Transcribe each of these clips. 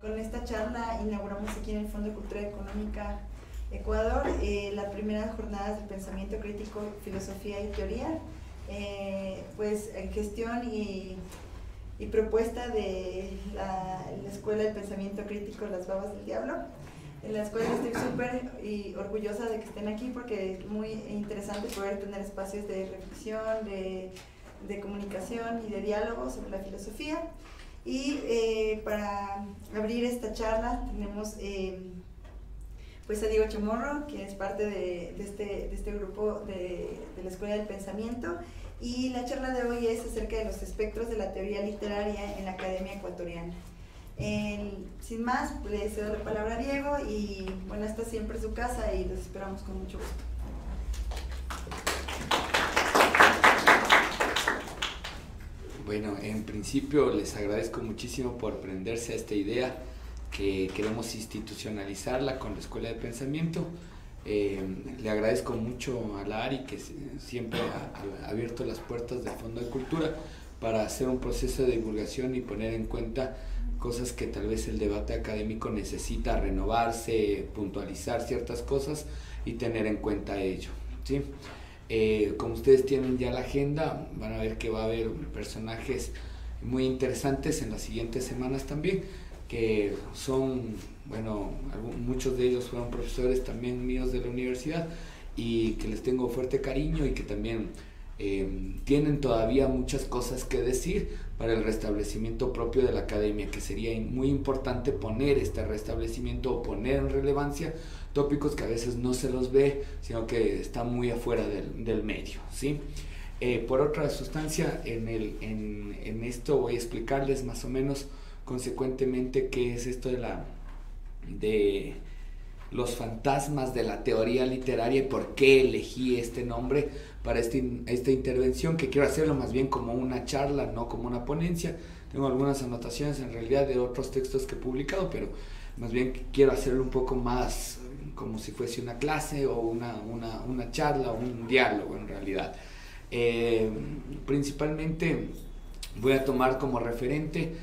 Con esta charla inauguramos aquí en el Fondo de Cultura Económica Ecuador la primera jornada de pensamiento crítico, filosofía y teoría, pues en gestión y propuesta de la Escuela de Pensamiento Crítico Las Babas del Diablo. En la escuela estoy súper orgullosa de que estén aquí porque es muy interesante poder tener espacios de reflexión, de comunicación y de diálogo sobre la filosofía. Y para abrir esta charla tenemos pues a Diego Chamorro, quien es parte de este grupo de la Escuela del Pensamiento, y la charla de hoy es acerca de los espectros de la teoría literaria en la Academia Ecuatoriana. Sin más, le cedo la palabra a Diego y bueno, esta siempre es su casa y los esperamos con mucho gusto. Bueno, en principio les agradezco muchísimo por prenderse a esta idea que queremos institucionalizarla con la Escuela de Pensamiento. Le agradezco mucho a la ARI que siempre ha abierto las puertas del Fondo de Cultura para hacer un proceso de divulgación y poner en cuenta cosas que tal vez el debate académico necesita renovarse, puntualizar ciertas cosas y tener en cuenta ello, ¿sí? Como ustedes tienen ya la agenda, van a ver que va a haber personajes muy interesantes en las siguientes semanas también, que son, bueno, muchos de ellos fueron profesores también míos de la universidad y que les tengo fuerte cariño y que también tienen todavía muchas cosas que decir para el restablecimiento propio de la academia, que sería muy importante poner este restablecimiento o poner en relevancia tópicos que a veces no se los ve, sino que están muy afuera del medio, ¿sí? Por otra sustancia, en esto voy a explicarles más o menos consecuentemente qué es esto de los fantasmas de la teoría literaria y por qué elegí este nombre para esta intervención, que quiero hacerlo más bien como una charla, no como una ponencia. Tengo algunas anotaciones en realidad de otros textos que he publicado, pero más bien quiero hacerlo un poco más como si fuese una clase o una charla o un diálogo en realidad. Principalmente voy a tomar como referente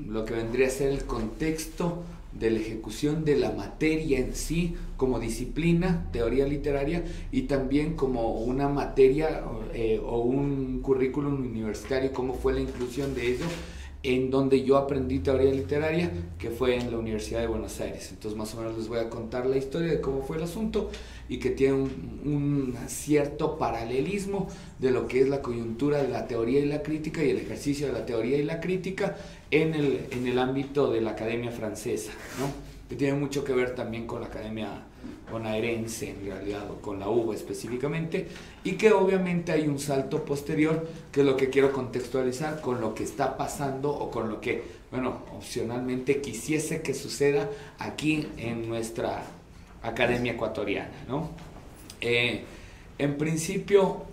lo que vendría a ser el contexto de la ejecución de la materia en sí como disciplina, teoría literaria, y también como una materia o un currículum universitario, cómo fue la inclusión de ello en donde yo aprendí teoría literaria, que fue en la Universidad de Buenos Aires. Entonces más o menos les voy a contar la historia de cómo fue el asunto y que tiene un cierto paralelismo de lo que es la coyuntura de la teoría y la crítica y el ejercicio de la teoría y la crítica en el ámbito de la Academia Francesa, ¿no? Que tiene mucho que ver también con la Academia bonaerense en realidad, o con la UBA específicamente, y que obviamente hay un salto posterior, que es lo que quiero contextualizar con lo que está pasando o con lo que, bueno, opcionalmente quisiese que suceda aquí en nuestra Academia Ecuatoriana, ¿no? En principio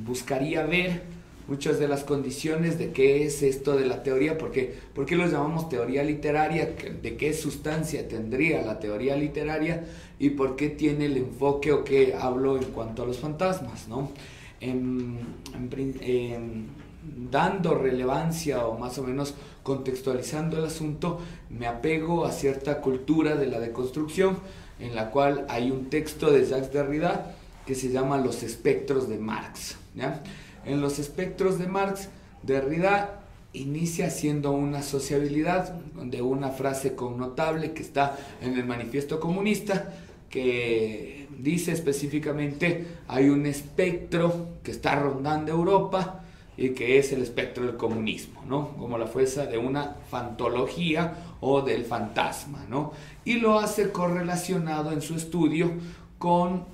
buscaría ver muchas de las condiciones de qué es esto de la teoría, ¿por qué lo llamamos teoría literaria? ¿De qué sustancia tendría la teoría literaria? ¿Y por qué tiene el enfoque o qué hablo en cuanto a los fantasmas, ¿no? Dando relevancia o más o menos contextualizando el asunto, me apego a cierta cultura de la deconstrucción, en la cual hay un texto de Jacques Derrida que se llama Los espectros de Marx, ¿ya? En Los espectros de Marx, Derrida inicia haciendo una sociabilidad de una frase connotable que está en el Manifiesto Comunista, que dice específicamente: hay un espectro que está rondando Europa y que es el espectro del comunismo, ¿no? Como la fuerza de una fantología o del fantasma, ¿no? Y lo hace correlacionado en su estudio con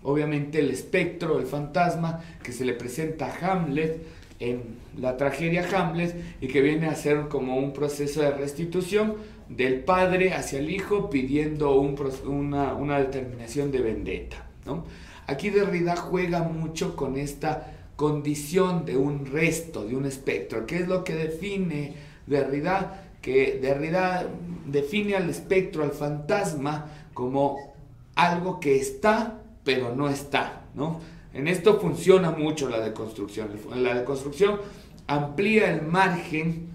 obviamente el espectro, el fantasma que se le presenta a Hamlet en la tragedia Hamlet y que viene a ser como un proceso de restitución del padre hacia el hijo pidiendo una determinación de vendetta, ¿no? Aquí Derrida juega mucho con esta condición de un resto, de un espectro. ¿Qué es lo que define Derrida? Que Derrida define al espectro, al fantasma, como algo que está pero no está, ¿no? En esto funciona mucho la deconstrucción. La deconstrucción amplía el margen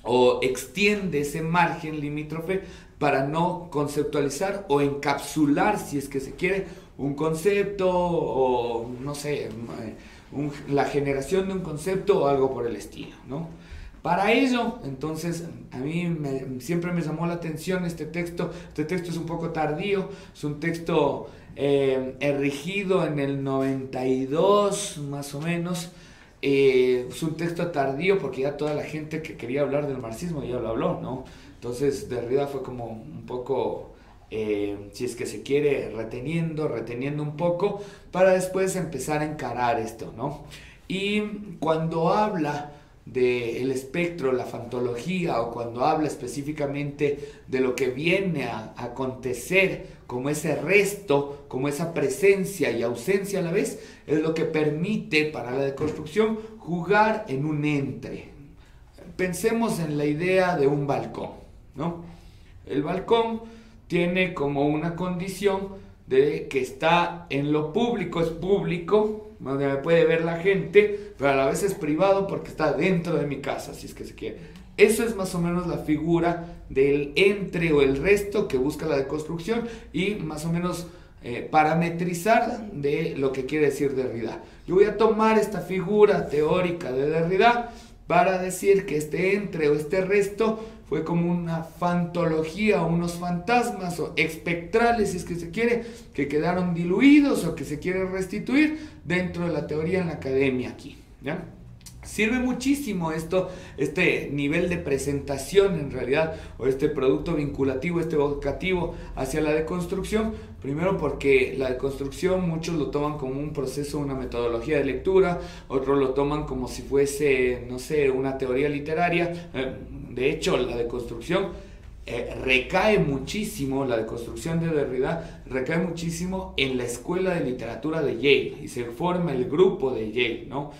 o extiende ese margen limítrofe para no conceptualizar o encapsular, si es que se quiere, un concepto o no sé, la generación de un concepto o algo por el estilo, ¿no? Para ello, entonces, a mí siempre me llamó la atención este texto. Este texto es un poco tardío, es un texto erigido en el 92, más o menos. Es un texto tardío porque ya toda la gente que quería hablar del marxismo ya lo habló, ¿no? Entonces Derrida fue como un poco, si es que se quiere, reteniendo un poco para después empezar a encarar esto, ¿no? Y cuando habla del espectro, la fantología, o cuando habla específicamente de lo que viene a acontecer como ese resto, como esa presencia y ausencia a la vez, es lo que permite para la deconstrucción jugar en un entre. Pensemos en la idea de un balcón, ¿no? El balcón tiene como una condición de que está en lo público, es público, donde me puede ver la gente, pero a la vez es privado porque está dentro de mi casa, si es que se quiere. Eso es más o menos la figura del entre o el resto que busca la deconstrucción y más o menos parametrizar de lo que quiere decir Derrida. Yo voy a tomar esta figura teórica de Derrida para decir que este entre o este resto fue como una fantología, unos fantasmas o espectrales, si es que se quiere, que quedaron diluidos o que se quiere restituir dentro de la teoría en la academia aquí, ¿ya? Sirve muchísimo esto, este nivel de presentación en realidad, o este producto vinculativo, este evocativo hacia la deconstrucción. Primero porque la deconstrucción muchos lo toman como un proceso, una metodología de lectura, otros lo toman como si fuese, no sé, una teoría literaria. De hecho, la deconstrucción recae muchísimo, la deconstrucción de Derrida recae muchísimo en la escuela de literatura de Yale, y se forma el grupo de Yale, ¿no?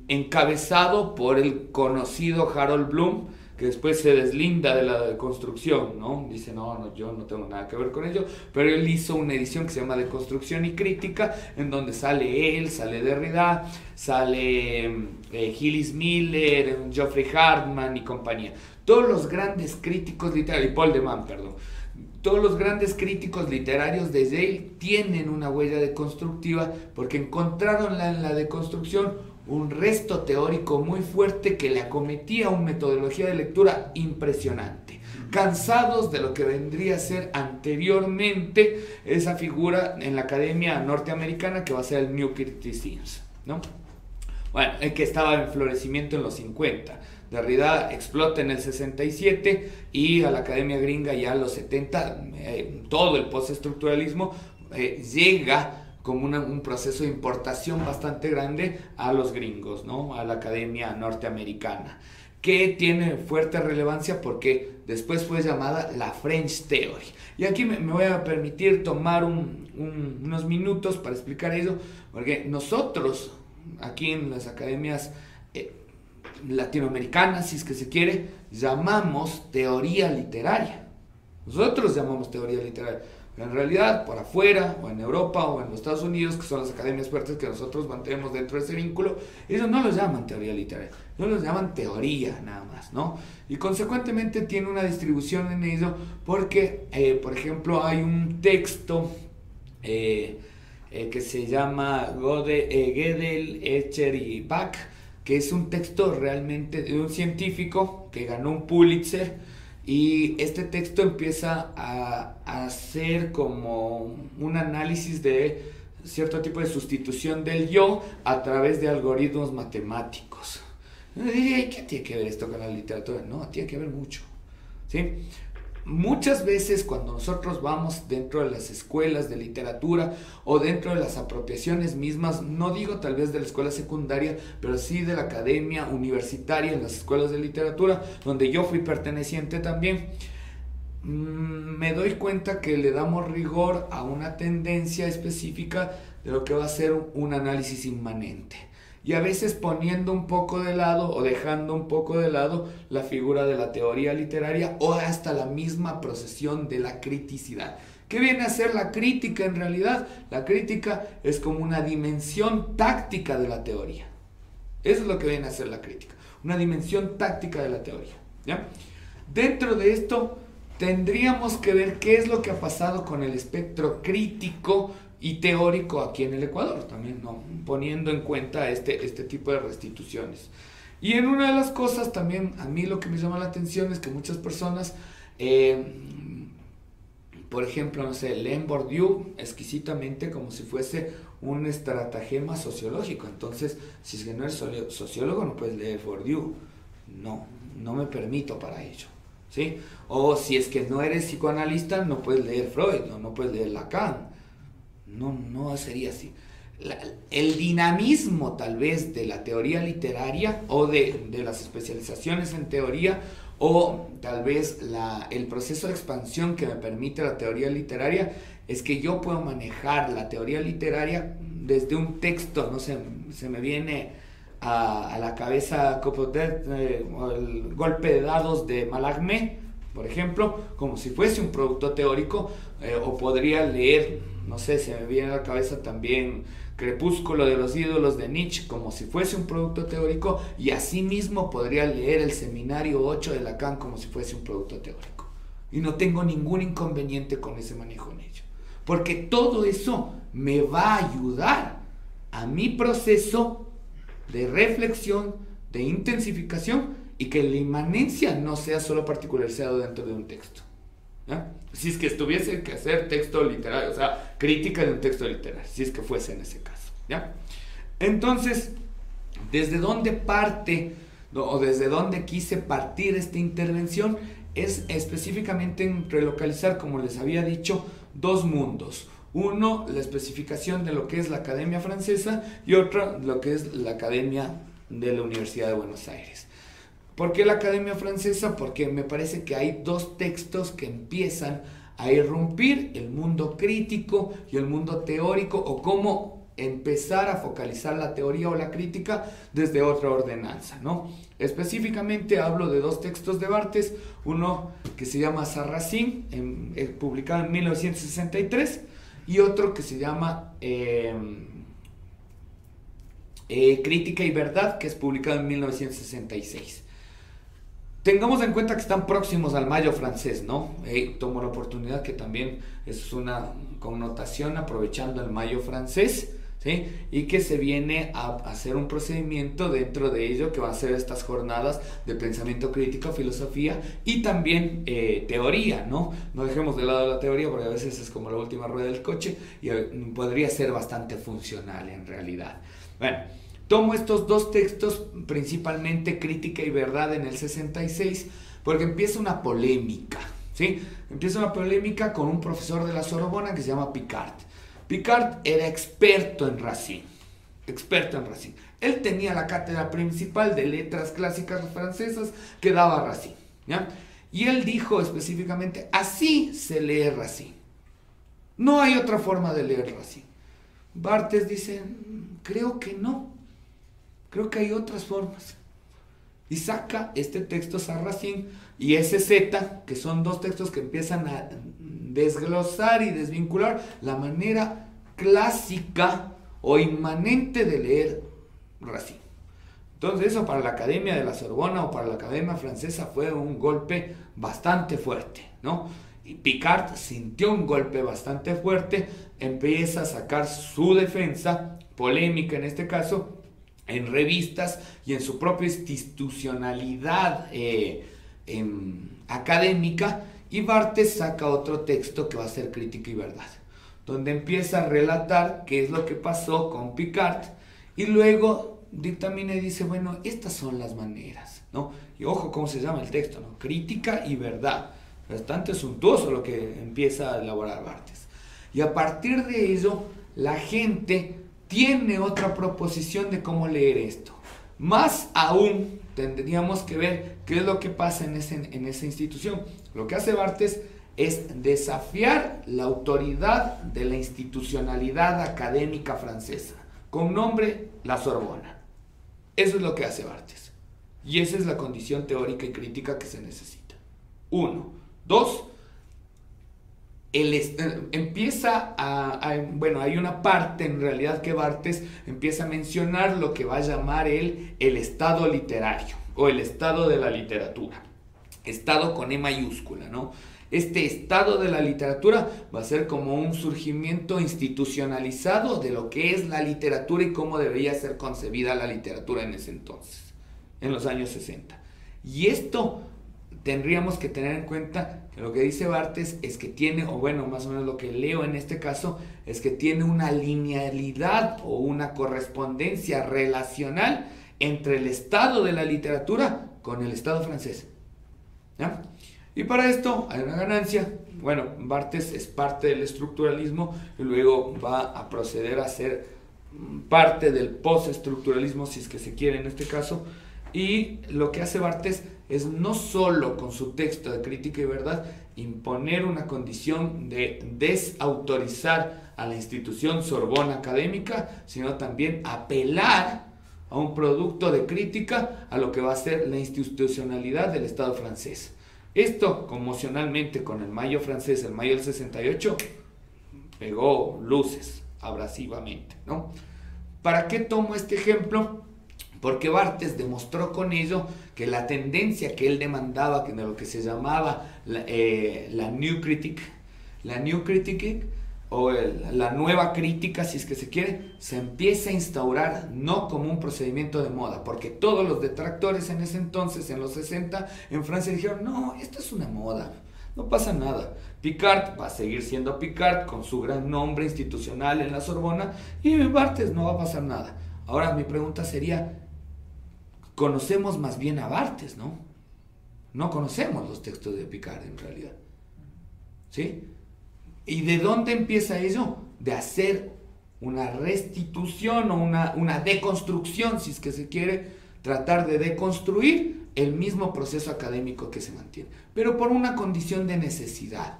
Encabezado por el conocido Harold Bloom, que después se deslinda de la deconstrucción, ¿no? Dice, no, yo no tengo nada que ver con ello, pero él hizo una edición que se llama Deconstrucción y Crítica, en donde sale él, sale Derrida, sale Gillis Miller, Geoffrey Hartman y compañía. Todos los grandes críticos literarios, y Paul de Man, perdón, todos los grandes críticos literarios de Yale tienen una huella deconstructiva porque encontraron en la deconstrucción un resto teórico muy fuerte que le acometía una metodología de lectura impresionante. Cansados de lo que vendría a ser anteriormente esa figura en la academia norteamericana que va a ser el New Criticism, ¿no? Bueno, el que estaba en florecimiento en los 50. Derrida explota en el 67 y a la academia gringa ya en los 70, todo el postestructuralismo llega como un proceso de importación bastante grande a los gringos, ¿no? A la academia norteamericana, que tiene fuerte relevancia porque después fue llamada la French Theory. Y aquí me voy a permitir tomar unos minutos para explicar eso, porque nosotros aquí en las academias latinoamericanas, si es que se quiere, llamamos teoría literaria. Nosotros llamamos teoría literaria. En realidad, por afuera, o en Europa, o en los Estados Unidos, que son las academias fuertes que nosotros mantenemos dentro de ese vínculo, ellos no lo llaman teoría literaria, ellos lo llaman teoría nada más, ¿no? Y consecuentemente tiene una distribución en ello porque, por ejemplo, hay un texto que se llama Gödel, Escher y Bach, que es un texto realmente de un científico que ganó un Pulitzer, y este texto empieza a hacer como un análisis de cierto tipo de sustitución del yo a través de algoritmos matemáticos. ¿Qué tiene que ver esto con la literatura? No, tiene que ver mucho, ¿sí? Muchas veces cuando nosotros vamos dentro de las escuelas de literatura o dentro de las apropiaciones mismas, no digo tal vez de la escuela secundaria, pero sí de la academia universitaria, en las escuelas de literatura, donde yo fui perteneciente también, me doy cuenta que le damos rigor a una tendencia específica de lo que va a ser un análisis inmanente. Y a veces poniendo un poco de lado o dejando un poco de lado la figura de la teoría literaria o hasta la misma procesión de la criticidad. ¿Qué viene a ser la crítica en realidad? La crítica es como una dimensión táctica de la teoría. Eso es lo que viene a ser la crítica, una dimensión táctica de la teoría, ¿ya? Dentro de esto tendríamos que ver qué es lo que ha pasado con el espectro crítico y teórico aquí en el Ecuador, también, ¿no? Poniendo en cuenta este tipo de restituciones. Y en una de las cosas también, a mí lo que me llama la atención es que muchas personas, por ejemplo, no sé, leen Bourdieu exquisitamente como si fuese un estratagema sociológico. Entonces, si es que no eres sociólogo, no puedes leer Bourdieu. No me permito para ello, ¿sí? O si es que no eres psicoanalista, no puedes leer Freud, no puedes leer Lacan. No sería así. El dinamismo tal vez de la teoría literaria o de las especializaciones en teoría, o tal vez el proceso de expansión que me permite la teoría literaria, es que yo puedo manejar la teoría literaria desde un texto, no sé, se me viene a la cabeza el golpe de dados de Mallarmé, por ejemplo, como si fuese un producto teórico, o podría leer, no sé, se me viene a la cabeza también Crepúsculo de los ídolos de Nietzsche como si fuese un producto teórico, y asimismo podría leer el Seminario 8 de Lacan como si fuese un producto teórico. Y no tengo ningún inconveniente con ese manejo en ello, porque todo eso me va a ayudar a mi proceso de reflexión, de intensificación, y que la inmanencia no sea solo particularizado dentro de un texto, ¿ya? Si es que tuviese que hacer texto literario, o sea, crítica de un texto literario, si es que fuese en ese caso, ¿ya? Entonces, ¿desde dónde parte, o desde dónde quise partir esta intervención? Es específicamente en relocalizar, como les había dicho, dos mundos. Uno, la especificación de lo que es la Academia Francesa, y otro, lo que es la Academia de la Universidad de Buenos Aires. ¿Por qué la Academia Francesa? Porque me parece que hay dos textos que empiezan a irrumpir el mundo crítico y el mundo teórico, o cómo empezar a focalizar la teoría o la crítica desde otra ordenanza, ¿no? Específicamente hablo de dos textos de Barthes, uno que se llama Sarracín, publicado en 1963, y otro que se llama Crítica y Verdad, que es publicado en 1966. Tengamos en cuenta que están próximos al Mayo francés, ¿no? Tomo la oportunidad que también es una connotación aprovechando el Mayo francés, ¿sí? Y que se viene a hacer un procedimiento dentro de ello que van a ser estas jornadas de pensamiento crítico, filosofía y también teoría, ¿no? No dejemos de lado la teoría porque a veces es como la última rueda del coche y podría ser bastante funcional en realidad. Bueno, tomo estos dos textos, principalmente Crítica y Verdad en el 66, porque empieza una polémica, ¿sí? Empieza una polémica con un profesor de la Sorbona que se llama Picard. Picard era experto en Racine. Él tenía la cátedra principal de letras clásicas francesas que daba Racine, ¿ya? Y él dijo específicamente, así se lee Racine. No hay otra forma de leer Racine. Barthes dice, creo que no. Creo que hay otras formas. Y saca este texto Sarracín y SZ, que son dos textos que empiezan a desglosar y desvincular la manera clásica o inmanente de leer Racine. Entonces eso para la Academia de la Sorbona o para la Academia Francesa fue un golpe bastante fuerte, ¿no? Y Picard sintió un golpe bastante fuerte, empieza a sacar su defensa, polémica en este caso, en revistas y en su propia institucionalidad académica, y Barthes saca otro texto que va a ser Crítica y Verdad, donde empieza a relatar qué es lo que pasó con Picard, y luego dictamina y dice, bueno, estas son las maneras, ¿no? Y ojo cómo se llama el texto, ¿no? Crítica y Verdad. Bastante suntuoso lo que empieza a elaborar Barthes. Y a partir de ello, la gente tiene otra proposición de cómo leer esto. Más aún, tendríamos que ver qué es lo que pasa en esa institución. Lo que hace Barthes es desafiar la autoridad de la institucionalidad académica francesa, con nombre la Sorbona. Eso es lo que hace Barthes. Y esa es la condición teórica y crítica que se necesita. 1. 2. bueno, hay una parte en realidad que Barthes empieza a mencionar lo que va a llamar el estado literario o el estado de la literatura. Estado con E mayúscula, ¿no? Este estado de la literatura va a ser como un surgimiento institucionalizado de lo que es la literatura y cómo debería ser concebida la literatura en ese entonces, en los años 60. Y esto tendríamos que tener en cuenta que lo que dice Barthes es que tiene, o bueno, más o menos lo que leo en este caso, es que tiene una linealidad o una correspondencia relacional entre el estado de la literatura con el estado francés. ¿Ya? Y para esto hay una ganancia. Bueno, Barthes es parte del estructuralismo y luego va a proceder a ser parte del postestructuralismo, si es que se quiere en este caso. Y lo que hace Barthes es no solo con su texto de Crítica y Verdad imponer una condición de desautorizar a la institución Sorbona académica, sino también apelar a un producto de crítica a lo que va a ser la institucionalidad del Estado francés. Esto conmocionalmente con el Mayo francés, el Mayo del 68, pegó luces abrasivamente, ¿no? ¿Para qué tomo este ejemplo? Porque Barthes demostró con ello que la tendencia que él demandaba, que de lo que se llamaba la New Critique, o la nueva crítica, si es que se quiere, se empieza a instaurar no como un procedimiento de moda, porque todos los detractores en ese entonces, en los 60, en Francia dijeron, no, esto es una moda, no pasa nada. Picard va a seguir siendo Picard con su gran nombre institucional en la Sorbona y Barthes no va a pasar nada. Ahora mi pregunta sería, conocemos más bien a Barthes, ¿no? No conocemos los textos de Picard en realidad, ¿sí? ¿Y de dónde empieza ello? De hacer una restitución o una deconstrucción, si es que se quiere, tratar de deconstruir el mismo proceso académico que se mantiene, pero por una condición de necesidad.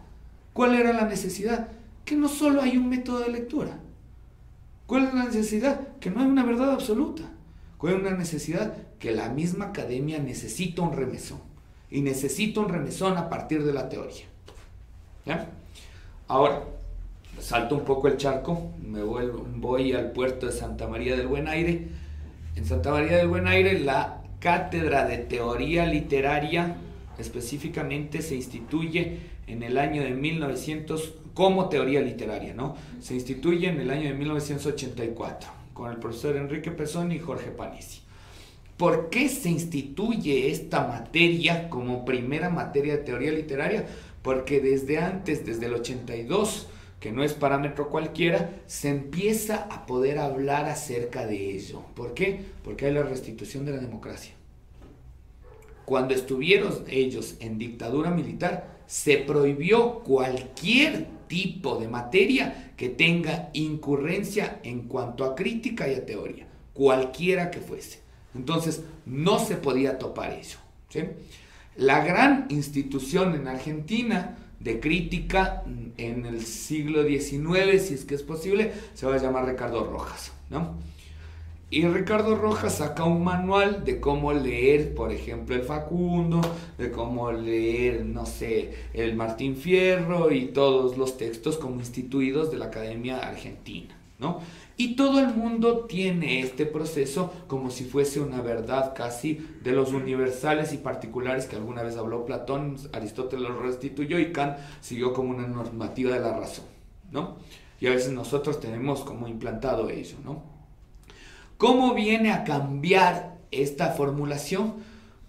¿Cuál era la necesidad? Que no solo hay un método de lectura. ¿Cuál es la necesidad? Que no hay una verdad absoluta. ¿Cuál es la necesidad? Que la misma academia necesita un remesón, y necesita un remesón a partir de la teoría. ¿Ya? Ahora, salto un poco el charco, voy al puerto de Santa María del Buen Aire. En Santa María del Buen Aire, la cátedra de teoría literaria específicamente se instituye en el año de 1900 como teoría literaria, ¿no? Se instituye en el año de 1984 con el profesor Enrique Pezzoni y Jorge Panizzi. ¿Por qué se instituye esta materia como primera materia de teoría literaria? Porque desde antes, desde el 82, que no es parámetro cualquiera, se empieza a poder hablar acerca de ello. ¿Por qué? Porque hay la restitución de la democracia. Cuando estuvieron ellos en dictadura militar, se prohibió cualquier tipo de materia que tenga incurrencia en cuanto a crítica y a teoría, cualquiera que fuese. Entonces, no se podía topar eso, ¿sí? La gran institución en Argentina de crítica en el siglo XIX, si es que es posible, se va a llamar Ricardo Rojas, ¿no? Y Ricardo Rojas saca un manual de cómo leer, por ejemplo, el Facundo, de cómo leer, no sé, el Martín Fierro y todos los textos como instituidos de la Academia Argentina, ¿no? Y todo el mundo tiene este proceso como si fuese una verdad casi de los universales y particulares que alguna vez habló Platón, Aristóteles lo restituyó y Kant siguió como una normativa de la razón, ¿no? Y a veces nosotros tenemos como implantado ello, ¿no? ¿Cómo viene a cambiar esta formulación?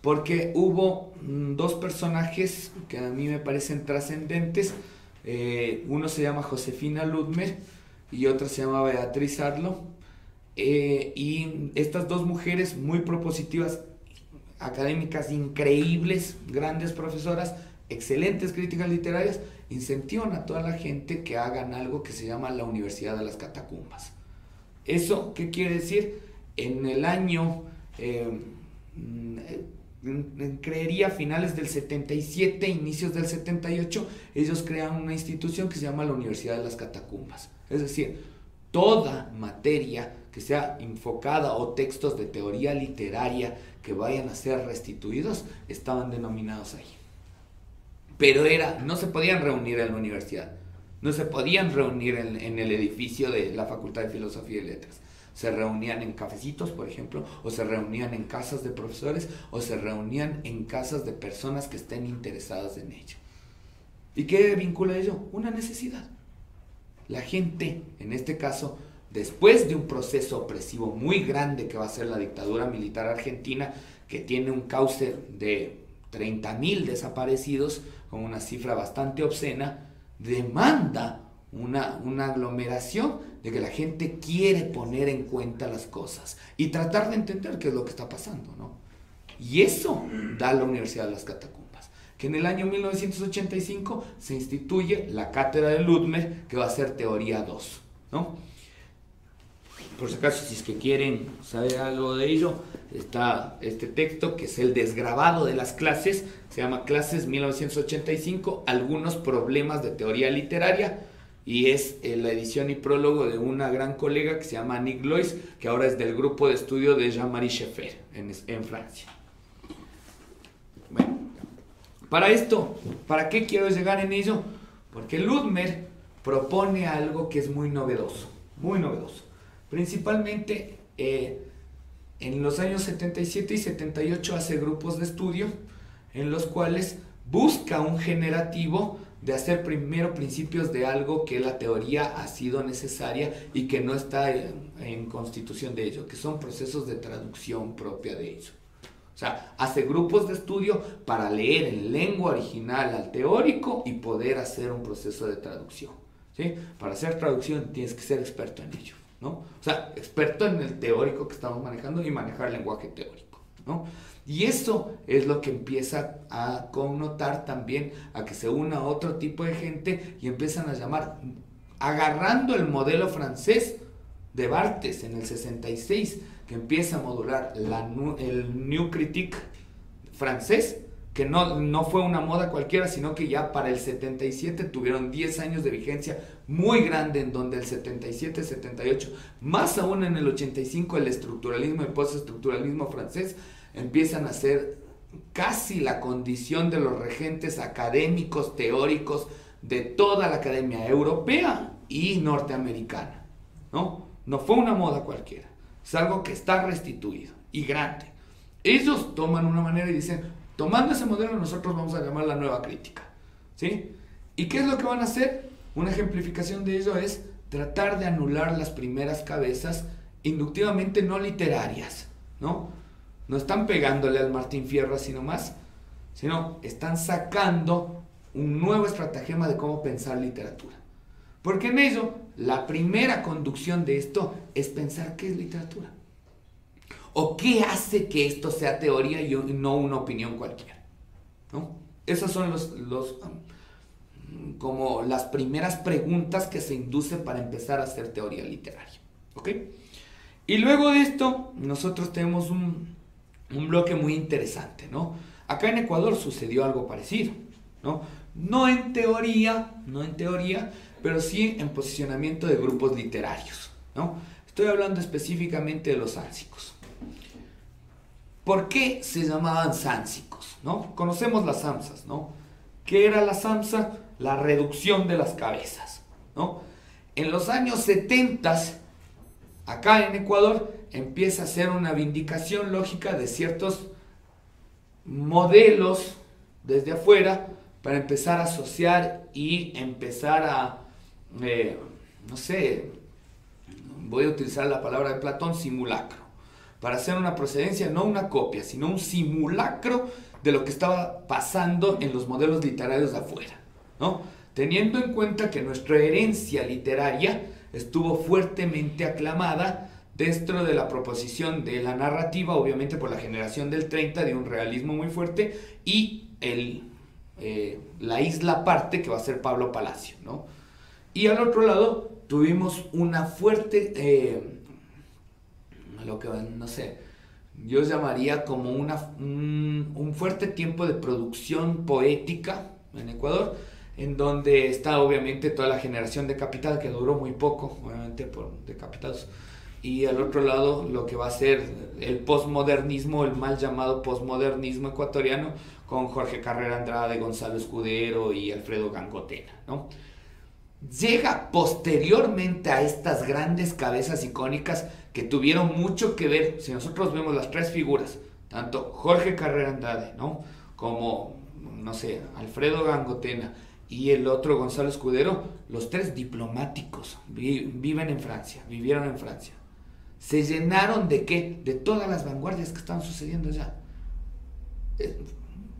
Porque hubo dos personajes que a mí me parecen trascendentes. Uno se llama Josefina Ludmer y otra se llama Beatriz Arlo. Y estas dos mujeres muy propositivas, académicas increíbles, grandes profesoras, excelentes críticas literarias, incentivan a toda la gente que hagan algo que se llama la Universidad de las Catacumbas. ¿Eso qué quiere decir? En el año, creería finales del 77, inicios del 78, ellos crean una institución que se llama la Universidad de las Catacumbas. Es decir, toda materia que sea enfocada o textos de teoría literaria que vayan a ser restituidos estaban denominados ahí. Pero no se podían reunir en la universidad, no se podían reunir en el edificio de la Facultad de Filosofía y Letras. Se reunían en cafecitos, por ejemplo, o se reunían en casas de profesores, o se reunían en casas de personas que estén interesadas en ello. ¿Y qué vincula ello? Una necesidad. La gente, en este caso, después de un proceso opresivo muy grande que va a ser la dictadura militar argentina, que tiene un cauce de 30.000 desaparecidos, con una cifra bastante obscena, demanda una aglomeración de que la gente quiere poner en cuenta las cosas y tratar de entender qué es lo que está pasando, ¿no? Y eso da la Universidad de las Catacumbas, que en el año 1985 se instituye la cátedra de Ludmer, que va a ser teoría 2, ¿no? Por si acaso, si es que quieren saber algo de ello, está este texto que es el desgrabado de las clases, se llama Clases 1985, algunos problemas de teoría literaria, y es la edición y prólogo de una gran colega que se llama Nick Lois, que ahora es del grupo de estudio de Jean-Marie Schaeffer en Francia. Bueno, para esto, ¿para qué quiero llegar en ello? Porque Ludmer propone algo que es muy novedoso, muy novedoso. Principalmente en los años 77 y 78 hace grupos de estudio en los cuales busca un generativo de hacer primero principios de algo que la teoría ha sido necesaria y que no está en constitución de ello, que son procesos de traducción propia de ello. O sea, hace grupos de estudio para leer en lengua original al teórico y poder hacer un proceso de traducción, ¿sí? Para hacer traducción tienes que ser experto en ello, ¿no? O sea, experto en el teórico que estamos manejando y manejar el lenguaje teórico, ¿no? Y eso es lo que empieza a connotar también a que se una otro tipo de gente y empiezan a llamar, agarrando el modelo francés de Barthes en el 66, que empieza a modular el New Critique francés, que no fue una moda cualquiera, sino que ya para el 77 tuvieron 10 años de vigencia muy grande, en donde el 77, 78, más aún en el 85, el estructuralismo y postestructuralismo francés empiezan a ser casi la condición de los regentes académicos, teóricos de toda la academia europea y norteamericana, ¿no? No fue una moda cualquiera, es algo que está restituido y grande. Ellos toman una manera y dicen, tomando ese modelo nosotros vamos a llamar la nueva crítica, ¿sí? ¿Y qué es lo que van a hacer? Una ejemplificación de ello es tratar de anular las primeras cabezas inductivamente no literarias, ¿no? No están pegándole al Martín Fierro así nomás, sino están sacando un nuevo estratagema de cómo pensar literatura. Porque en ello, la primera conducción de esto es pensar qué es literatura. ¿O qué hace que esto sea teoría y no una opinión cualquiera? ¿No? Esas son como las primeras preguntas que se inducen para empezar a hacer teoría literaria, ¿ok? Y luego de esto, nosotros tenemos un bloque muy interesante, ¿no? Acá en Ecuador sucedió algo parecido, ¿no? No en teoría, pero sí en posicionamiento de grupos literarios, ¿no? Estoy hablando específicamente de los sánsicos. ¿Por qué se llamaban sánsicos, no? Conocemos las samsas, ¿no? ¿Qué era la samsa? La reducción de las cabezas, ¿no? En los años 70, acá en Ecuador, empieza a ser una vindicación lógica de ciertos modelos desde afuera para empezar a asociar y empezar a, no sé, voy a utilizar la palabra de Platón, simulacro, para hacer una procedencia, no una copia, sino un simulacro de lo que estaba pasando en los modelos literarios de afuera, ¿no? Teniendo en cuenta que nuestra herencia literaria estuvo fuertemente aclamada dentro de la proposición de la narrativa, obviamente por la generación del 30, de un realismo muy fuerte, y la isla aparte, que va a ser Pablo Palacio, ¿no? Y al otro lado tuvimos una fuerte, lo que, no sé, yo llamaría como un fuerte tiempo de producción poética en Ecuador, en donde está obviamente toda la generación de Capital, que duró muy poco, obviamente por decapitados, y al otro lado lo que va a ser el posmodernismo, el mal llamado posmodernismo ecuatoriano, con Jorge Carrera Andrade, Gonzalo Escudero y Alfredo Gangotena, ¿no? llega posteriormente a estas grandes cabezas icónicas que tuvieron mucho que ver. Si nosotros vemos las tres figuras, tanto Jorge Carrera Andrade, ¿no?, como, no sé, Alfredo Gangotena y el otro Gonzalo Escudero, los tres diplomáticos, viven en Francia, vivieron en Francia. Se llenaron de ¿qué? De todas las vanguardias que estaban sucediendo allá.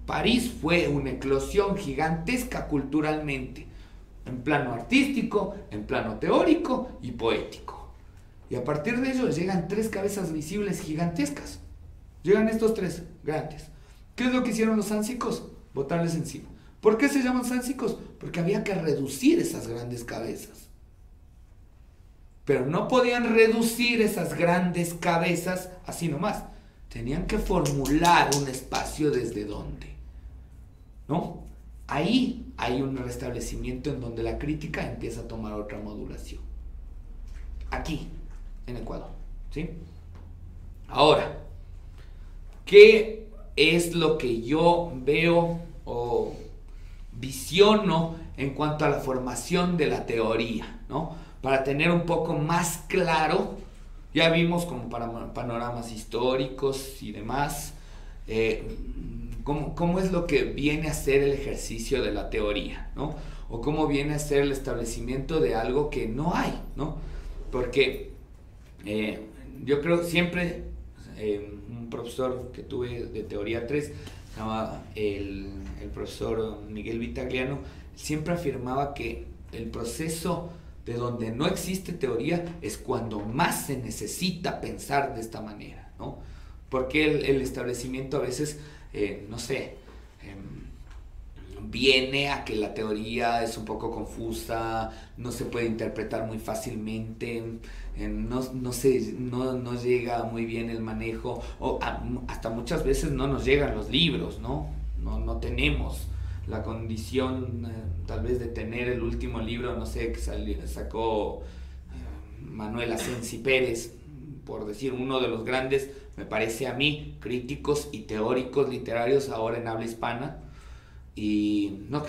París fue una eclosión gigantesca culturalmente, en plano artístico, en plano teórico y poético. Y a partir de ello llegan tres cabezas visibles gigantescas. Llegan estos tres grandes. ¿Qué es lo que hicieron los sánsicos? Botarles encima. ¿Por qué se llaman sánsicos? Porque había que reducir esas grandes cabezas. Pero no podían reducir esas grandes cabezas así nomás. Tenían que formular un espacio desde donde, ¿no? Ahí hay un restablecimiento en donde la crítica empieza a tomar otra modulación. Aquí, en Ecuador, ¿sí? Ahora, ¿qué es lo que yo veo o visiono en cuanto a la formación de la teoría, ¿no? Para tener un poco más claro, ya vimos como para panoramas históricos y demás, cómo es lo que viene a ser el ejercicio de la teoría, ¿no? O cómo viene a ser el establecimiento de algo que no hay, ¿no? Porque yo creo siempre, un profesor que tuve de teoría 3, se llamaba el profesor Miguel Vitagliano, siempre afirmaba que el proceso de donde no existe teoría es cuando más se necesita pensar de esta manera, ¿no? Porque el establecimiento a veces, no sé, viene a que la teoría es un poco confusa, no se puede interpretar muy fácilmente, no llega muy bien el manejo, o hasta muchas veces no nos llegan los libros, ¿no? No tenemos la condición tal vez de tener el último libro, no sé, que sacó Manuel Asensi Pérez, por decir uno de los grandes, me parece a mí, críticos y teóricos literarios ahora en habla hispana, y no,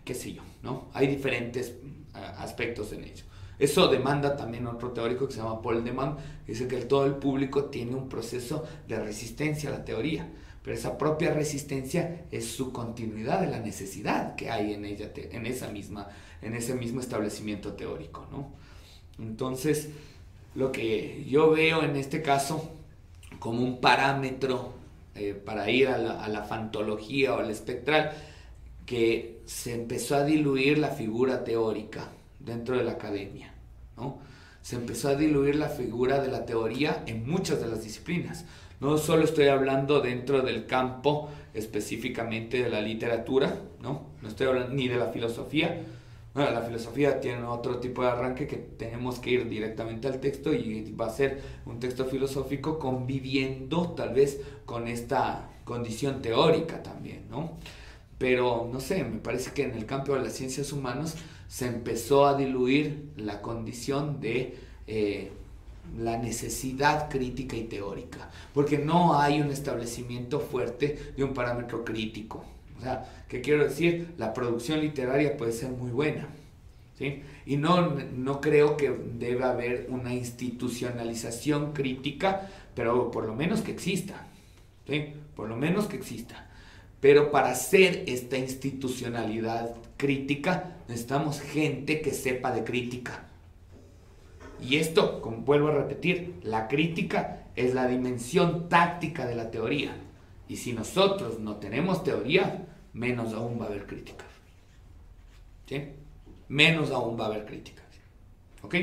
qué sé yo, ¿no? Hay diferentes aspectos en ello. Eso demanda también otro teórico que se llama Paul Deman, que dice que todo el público tiene un proceso de resistencia a la teoría, pero esa propia resistencia es su continuidad de la necesidad que hay en ella, en ese mismo establecimiento teórico, ¿no? Entonces, lo que yo veo en este caso como un parámetro para ir a la fantología o al espectral, que se empezó a diluir la figura teórica dentro de la academia, ¿no? Se empezó a diluir la figura de la teoría en muchas de las disciplinas. No solo estoy hablando dentro del campo específicamente de la literatura, ¿no? No estoy hablando ni de la filosofía. Bueno, la filosofía tiene otro tipo de arranque que tenemos que ir directamente al texto y va a ser un texto filosófico conviviendo tal vez con esta condición teórica también, ¿no? Pero, no sé, me parece que en el campo de las ciencias humanas se empezó a diluir la condición de la necesidad crítica y teórica, porque no hay un establecimiento fuerte de un parámetro crítico. O sea, ¿qué quiero decir? La producción literaria puede ser muy buena, ¿sí? Y no creo que deba haber una institucionalización crítica, pero por lo menos que exista, ¿sí? Por lo menos que exista. Pero para hacer esta institucionalidad crítica necesitamos gente que sepa de crítica. Y esto, como vuelvo a repetir, la crítica es la dimensión táctica de la teoría. Y si nosotros no tenemos teoría, menos aún va a haber crítica, ¿sí? Menos aún va a haber crítica, ¿ok?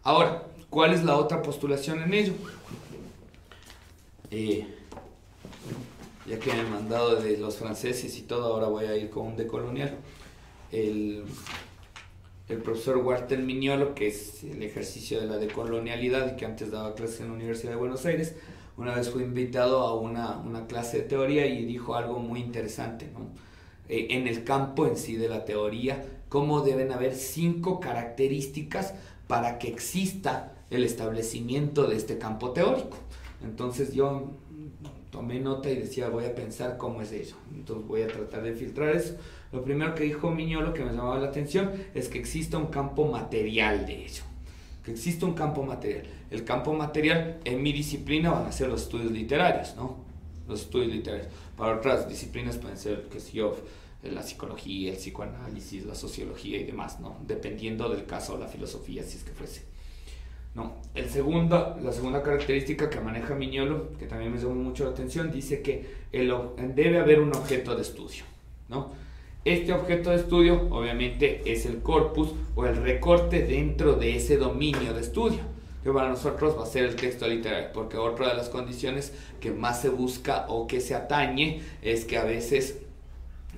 Ahora, ¿cuál es la otra postulación en ello? Ya que me han mandado de los franceses y todo, ahora voy a ir con un decolonial. El profesor Walter Mignolo, que es el ejercicio de la decolonialidad y que antes daba clases en la Universidad de Buenos Aires, una vez fue invitado a una clase de teoría y dijo algo muy interesante, ¿no? En el campo en sí de la teoría, cómo deben haber 5 características para que exista el establecimiento de este campo teórico. Entonces yo tomé nota y decía, voy a pensar cómo es eso. Entonces voy a tratar de filtrar eso. Lo primero que dijo Miñolo, que me llamaba la atención, es que exista un campo material de ello. Que existe un campo material. El campo material en mi disciplina van a ser los estudios literarios, ¿no? Los estudios literarios. Para otras disciplinas pueden ser, qué sé yo, la psicología, el psicoanálisis, la sociología y demás, ¿no? Dependiendo del caso, la filosofía, si es que fuese. No. La segunda característica que maneja Miñolo, que también me llamó mucho la atención, dice que debe haber un objeto de estudio, ¿no? Este objeto de estudio, obviamente, es el corpus o el recorte dentro de ese dominio de estudio, que para nosotros va a ser el texto literario, porque otra de las condiciones que más se busca o que se atañe es que a veces,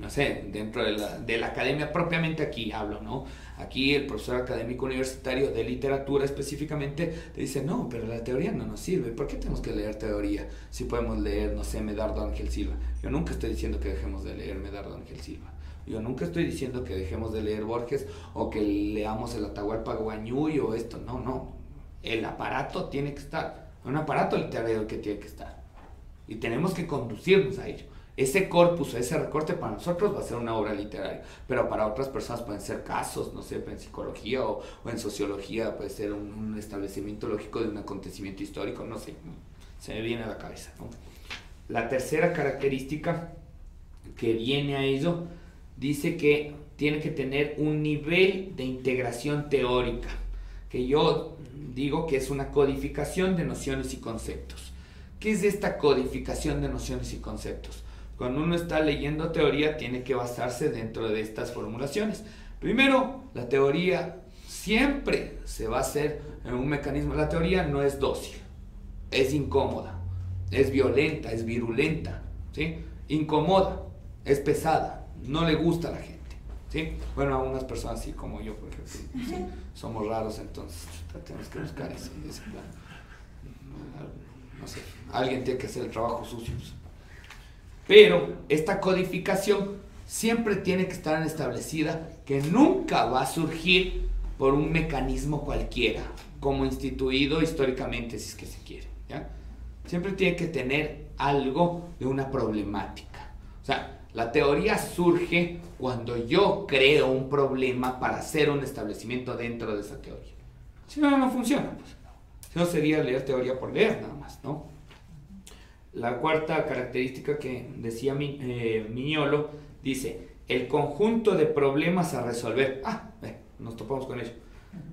no sé, dentro de la academia, propiamente aquí hablo, ¿no? Aquí el profesor académico universitario de literatura específicamente te dice, no, pero la teoría no nos sirve. ¿Por qué tenemos que leer teoría si podemos leer, no sé, Medardo Ángel Silva? Yo nunca estoy diciendo que dejemos de leer Medardo Ángel Silva. Yo nunca estoy diciendo que dejemos de leer Borges o que leamos el Atahualpa Guañuy o esto. No, no. El aparato tiene que estar. Un aparato literario que tiene que estar. Y tenemos que conducirnos a ello. Ese corpus, ese recorte para nosotros va a ser una obra literaria, pero para otras personas pueden ser casos, no sé, en psicología o en sociología puede ser un establecimiento lógico de un acontecimiento histórico, no sé, se me viene a la cabeza, ¿no? La tercera característica que viene a ello dice que tiene que tener un nivel de integración teórica, que yo digo que es una codificación de nociones y conceptos. ¿Qué es esta codificación de nociones y conceptos? Cuando uno está leyendo teoría, tiene que basarse dentro de estas formulaciones. Primero, la teoría siempre se va a hacer en un mecanismo. La teoría no es dócil, es incómoda, es violenta, es virulenta, ¿sí? Incomoda, es pesada, no le gusta a la gente, ¿sí? Bueno, a unas personas así como yo, por ejemplo, ¿sí? Somos raros, entonces tenemos que buscar ese plan. No sé, alguien tiene que hacer el trabajo sucio. Pero esta codificación siempre tiene que estar establecida, que nunca va a surgir por un mecanismo cualquiera, como instituido históricamente, si es que se quiere, ¿ya? Siempre tiene que tener algo de una problemática. O sea, la teoría surge cuando yo creo un problema para hacer un establecimiento dentro de esa teoría. Si no, no funciona, pues. Si no, sería leer teoría por leer nada más, ¿no? La cuarta característica que decía Miñolo dice, el conjunto de problemas a resolver. Nos topamos con ello.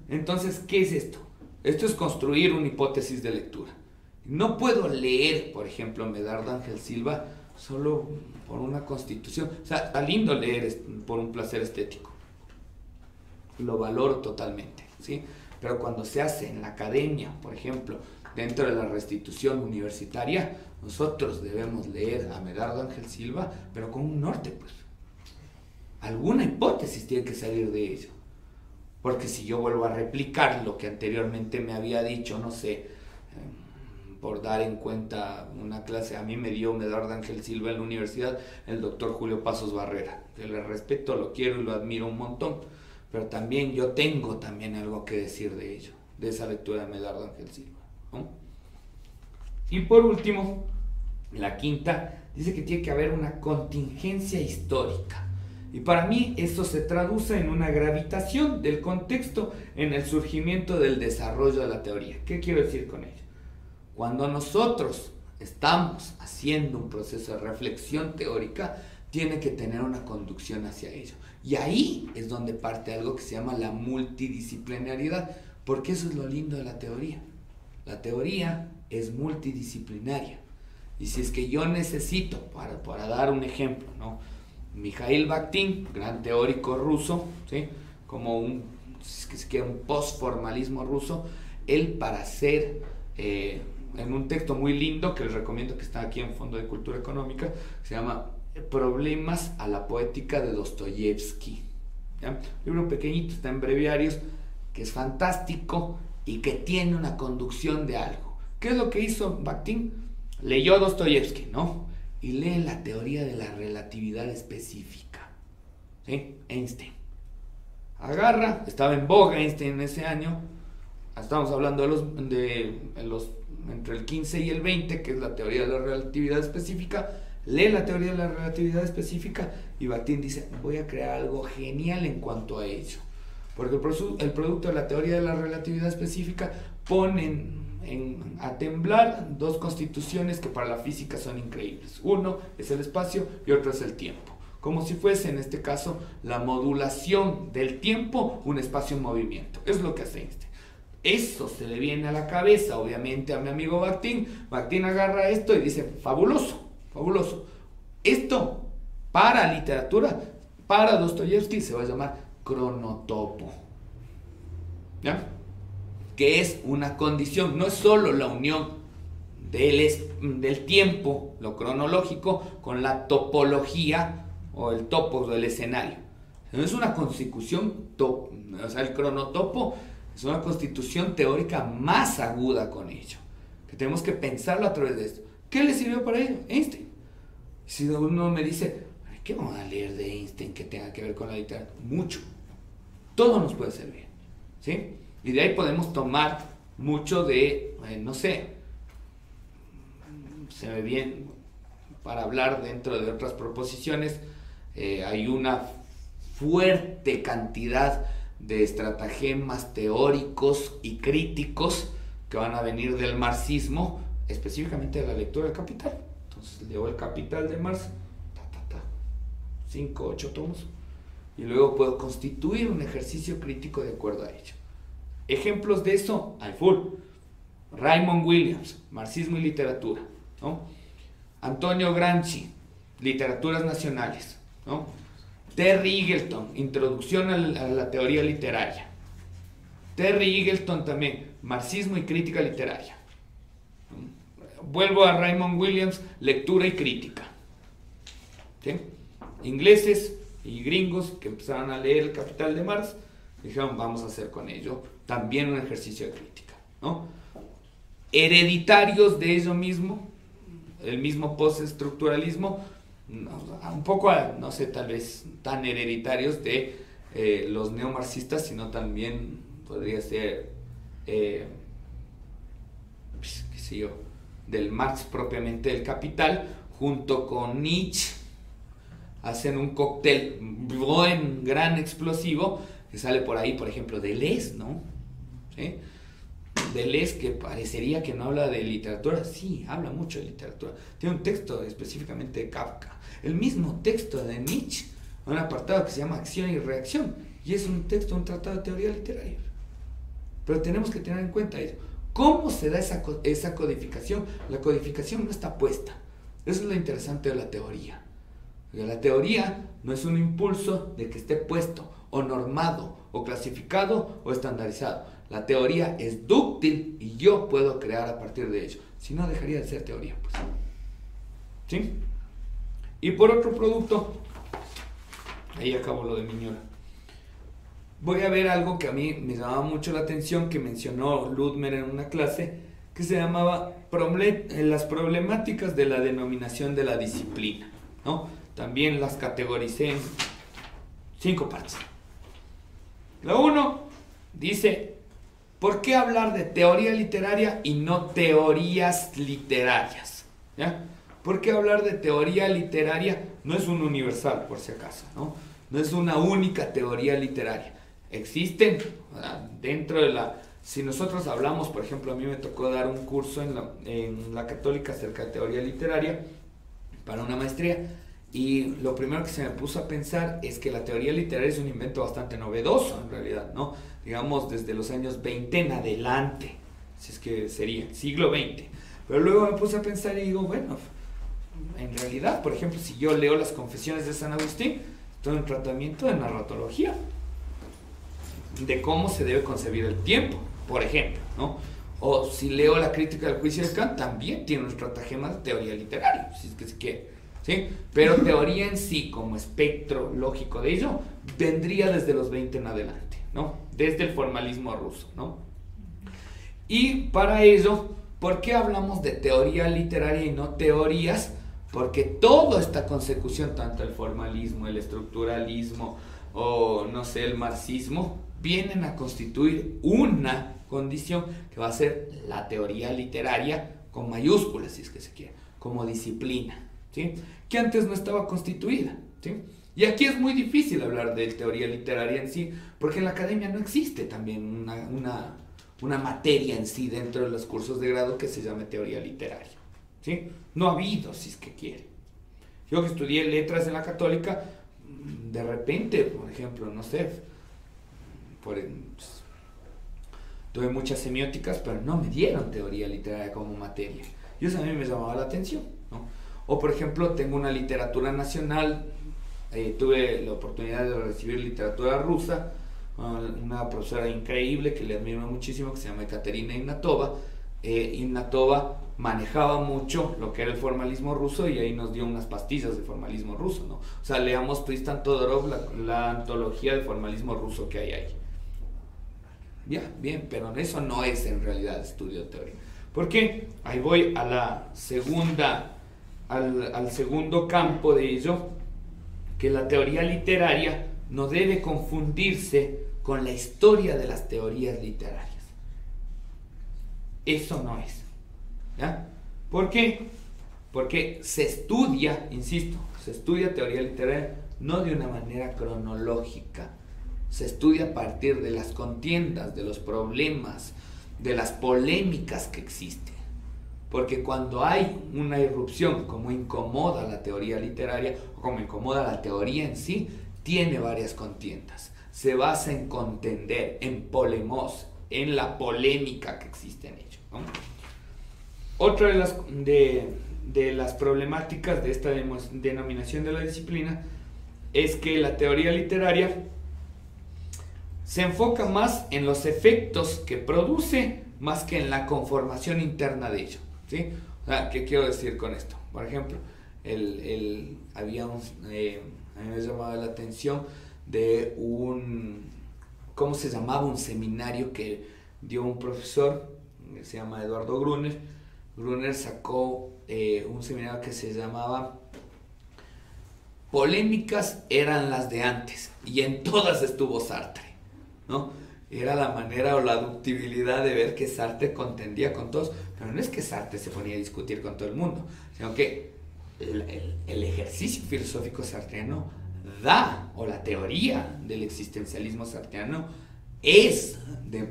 Entonces, ¿qué es esto? Esto es construir una hipótesis de lectura. No puedo leer, por ejemplo, Medardo Ángel Silva solo por una constitución. O sea, está lindo leer por un placer estético. Lo valoro totalmente, ¿sí? Pero cuando se hace en la academia, por ejemplo, dentro de la restitución universitaria, nosotros debemos leer a Medardo Ángel Silva, pero con un norte, pues. Alguna hipótesis tiene que salir de ello. Porque si yo vuelvo a replicar lo que anteriormente me había dicho, no sé, por dar en cuenta una clase, a mí me dio Medardo Ángel Silva en la universidad, el doctor Julio Pasos Barrera, que le respeto, lo quiero y lo admiro un montón, pero también yo tengo también algo que decir de ello, de esa lectura de Medardo Ángel Silva, ¿no? Y por último, la quinta, dice que tiene que haber una contingencia histórica. Y para mí esto se traduce en una gravitación del contexto en el surgimiento del desarrollo de la teoría. ¿Qué quiero decir con ello? Cuando nosotros estamos haciendo un proceso de reflexión teórica, tiene que tener una conducción hacia ello. Y ahí es donde parte algo que se llama la multidisciplinariedad, porque eso es lo lindo de la teoría. La teoría es multidisciplinaria. Y si es que yo necesito, para dar un ejemplo, ¿no? Mikhail Bakhtin, gran teórico ruso, ¿sí? Como un postformalismo ruso, él para hacer, en un texto muy lindo que les recomiendo, que está aquí en Fondo de Cultura Económica, se llama Problemas a la poética de Dostoyevsky, ¿ya? Un libro pequeñito, está en breviarios, que es fantástico y que tiene una conducción de algo. ¿Qué es lo que hizo Bakhtin? Leyó a Dostoyevsky, ¿no? Y lee la teoría de la relatividad específica, ¿sí? Einstein. Agarra, estaba en boga Einstein en ese año, estamos hablando de los entre el 15 y el 20, que es la teoría de la relatividad específica, lee la teoría de la relatividad específica y Bakhtin dice, voy a crear algo genial en cuanto a ello. Porque el producto de la teoría de la relatividad específica ponen a temblar dos constituciones que para la física son increíbles. Uno es el espacio y otro es el tiempo. Como si fuese, en este caso, la modulación del tiempo, un espacio en movimiento. Es lo que hace Einstein. Eso se le viene a la cabeza, obviamente, a mi amigo Bakhtin. Bakhtin agarra esto y dice, fabuloso, fabuloso. Esto, para literatura, para Dostoyevsky, se va a llamar cronotopo. ¿Ya? Que es una condición, no es solo la unión del tiempo, lo cronológico, con la topología o el topos del escenario. No es una constitución, o sea, el cronotopo es una constitución teórica más aguda con ello, que tenemos que pensarlo a través de esto. ¿Qué le sirvió para ello? Einstein. Si uno me dice, ¿qué vamos a leer de Einstein que tenga que ver con la literatura? Mucho. Todo nos puede servir, ¿sí? Y de ahí podemos tomar mucho de, no sé, se ve bien para hablar dentro de otras proposiciones. Hay una fuerte cantidad de estratagemas teóricos y críticos que van a venir del marxismo, específicamente de la lectura del Capital. Entonces leo el Capital de Marx, 5, 8 tomos, y luego puedo constituir un ejercicio crítico de acuerdo a ello. Ejemplos de eso hay full. Raymond Williams, Marxismo y Literatura, ¿no? Antonio Gramsci, Literaturas Nacionales, ¿no? Terry Eagleton, Introducción a la Teoría Literaria. Terry Eagleton también, Marxismo y Crítica Literaria. Vuelvo a Raymond Williams, Lectura y Crítica. ¿Sí? Ingleses y gringos que empezaron a leer el Capital de Marx dijeron, vamos a hacer con ello también un ejercicio de crítica, ¿no? Hereditarios de ello mismo, el mismo postestructuralismo, un poco, no sé, tal vez tan hereditarios de los neomarxistas, sino también podría ser, qué sé yo, del Marx propiamente del Capital, junto con Nietzsche, hacen un cóctel buen, gran, explosivo, que sale por ahí, por ejemplo, Deleuze, ¿no? ¿Sí? Deleuze, que parecería que no habla de literatura, sí, habla mucho de literatura. Tiene un texto específicamente de Kafka, el mismo texto de Nietzsche, un apartado que se llama Acción y Reacción, y es un texto, un tratado de teoría literaria. Pero tenemos que tener en cuenta eso. ¿Cómo se da esa codificación? La codificación no está puesta. Eso es lo interesante de la teoría. Porque la teoría no es un impulso de que esté puesto, o normado, o clasificado, o estandarizado. La teoría es dúctil y yo puedo crear a partir de ello. Si no, dejaría de ser teoría, pues. ¿Sí? Y por otro producto, ahí acabo lo de Miñola. Voy a ver algo que a mí me llamaba mucho la atención, que mencionó Ludmer en una clase, que se llamaba las problemáticas de la denominación de la disciplina, ¿no? También las categoricé en 5 partes. La 1 dice, ¿por qué hablar de teoría literaria y no teorías literarias? ¿Ya? ¿Por qué hablar de teoría literaria? No es un universal, por si acaso, ¿no? No es una única teoría literaria. Existen dentro de la... Si nosotros hablamos, por ejemplo, a mí me tocó dar un curso en la Católica acerca de teoría literaria para una maestría, y lo primero que se me puso a pensar es que la teoría literaria es un invento bastante novedoso en realidad, ¿no? Digamos desde los años 20 en adelante, si es que sería siglo XX. Pero luego me puse a pensar y digo, bueno, en realidad, por ejemplo, si yo leo las Confesiones de San Agustín, estoy en un tratamiento de narratología, de cómo se debe concebir el tiempo, por ejemplo, ¿no? O si leo la Crítica del Juicio de Kant, también tiene un estratagema de teoría literaria, si es que se quiere, ¿sí? Pero teoría en sí, como espectro lógico de ello, vendría desde los 20 en adelante, ¿no? Desde el formalismo ruso, ¿no? Y para ello, ¿por qué hablamos de teoría literaria y no teorías? Porque toda esta consecución, tanto el formalismo, el estructuralismo, o no sé, el marxismo, vienen a constituir una condición que va a ser la teoría literaria con mayúsculas, si es que se quiere, como disciplina, ¿sí? Que antes no estaba constituida, ¿sí? Y aquí es muy difícil hablar de teoría literaria en sí, porque en la academia no existe también una materia en sí dentro de los cursos de grado que se llame teoría literaria, ¿sí? No ha habido, si es que quiere. Yo que estudié letras en la Católica, de repente, por ejemplo, no sé, tuve muchas semióticas, pero no me dieron teoría literaria como materia. Y eso a mí me llamaba la atención, ¿no? O por ejemplo, tengo una literatura nacional, tuve la oportunidad de recibir literatura rusa, una profesora increíble que le admiro muchísimo, que se llama Ekaterina Ignatova. Ignatova manejaba mucho lo que era el formalismo ruso y ahí nos dio unas pastillas de formalismo ruso, ¿no? O sea, leamos Tristan Todorov, la antología de formalismo ruso que hay ahí. Ya, bien, pero eso no es en realidad estudio de teoría. ¿Por qué? Ahí voy a la segunda, al segundo campo de ello, que la teoría literaria no debe confundirse con la historia de las teorías literarias. Eso no es, ¿ya? ¿Por qué? Porque se estudia, insisto, se estudia teoría literaria no de una manera cronológica, se estudia a partir de las contiendas, de los problemas, de las polémicas que existen. Porque cuando hay una irrupción, como incomoda la teoría literaria, o como incomoda la teoría en sí, tiene varias contiendas. Se basa en contender, en polemos, en la polémica que existe en ello, ¿no? Otra de las problemáticas de esta denominación de la disciplina es que la teoría literaria se enfoca más en los efectos que produce más que en la conformación interna de ello, ¿sí? O sea, ¿qué quiero decir con esto? Por ejemplo, había a mí me llamaba la atención de ¿cómo se llamaba? Un seminario que dio un profesor, que se llama Eduardo Gruner. Gruner sacó un seminario que se llamaba Polémicas eran las de antes, y en todas estuvo Sartre, ¿no? Era la manera o la ductibilidad de ver que Sartre contendía con todos, pero no es que Sartre se ponía a discutir con todo el mundo, sino que el ejercicio filosófico sartreano o la teoría del existencialismo sartreano es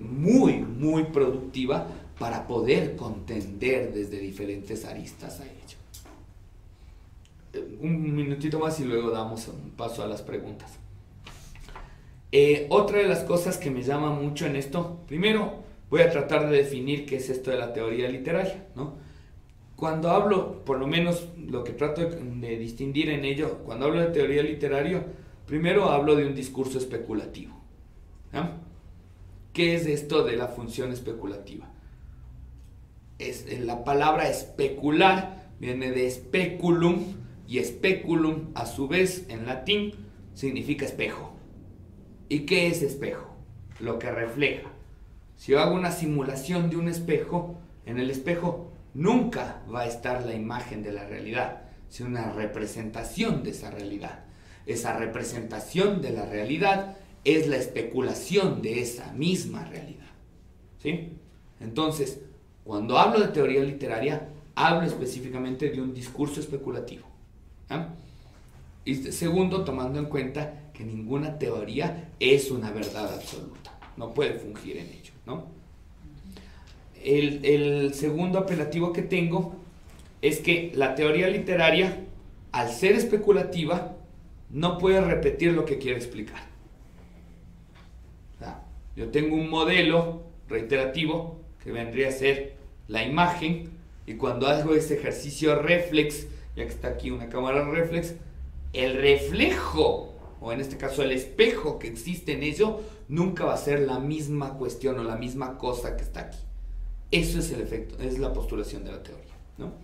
muy, muy productiva para poder contender desde diferentes aristas a ello. Un minutito más y luego damos un paso a las preguntas. Otra de las cosas que me llama mucho en esto, primero voy a tratar de definir qué es esto de la teoría literaria, ¿no? Cuando hablo, por lo menos lo que trato de distinguir en ello, cuando hablo de teoría literaria, primero hablo de un discurso especulativo, ¿no? ¿Qué es esto de la función especulativa? La palabra especular viene de speculum, y speculum a su vez en latín significa espejo. ¿Y qué es espejo? Lo que refleja. Si yo hago una simulación de un espejo, en el espejo nunca va a estar la imagen de la realidad, sino una representación de esa realidad. Esa representación de la realidad es la especulación de esa misma realidad, ¿sí? Entonces, cuando hablo de teoría literaria, hablo específicamente de un discurso especulativo, ¿eh? Y segundo, tomando en cuenta que ninguna teoría es una verdad absoluta, no puede fungir en ello, ¿no? El segundo apelativo que tengo es que la teoría literaria, al ser especulativa, no puede repetir lo que quiere explicar. O sea, yo tengo un modelo reiterativo que vendría a ser la imagen, y cuando hago ese ejercicio reflex, ya que está aquí una cámara reflex, el reflejo, o en este caso el espejo que existe en ello, nunca va a ser la misma cuestión o la misma cosa que está aquí. Eso es el efecto, es la postulación de la teoría, ¿no?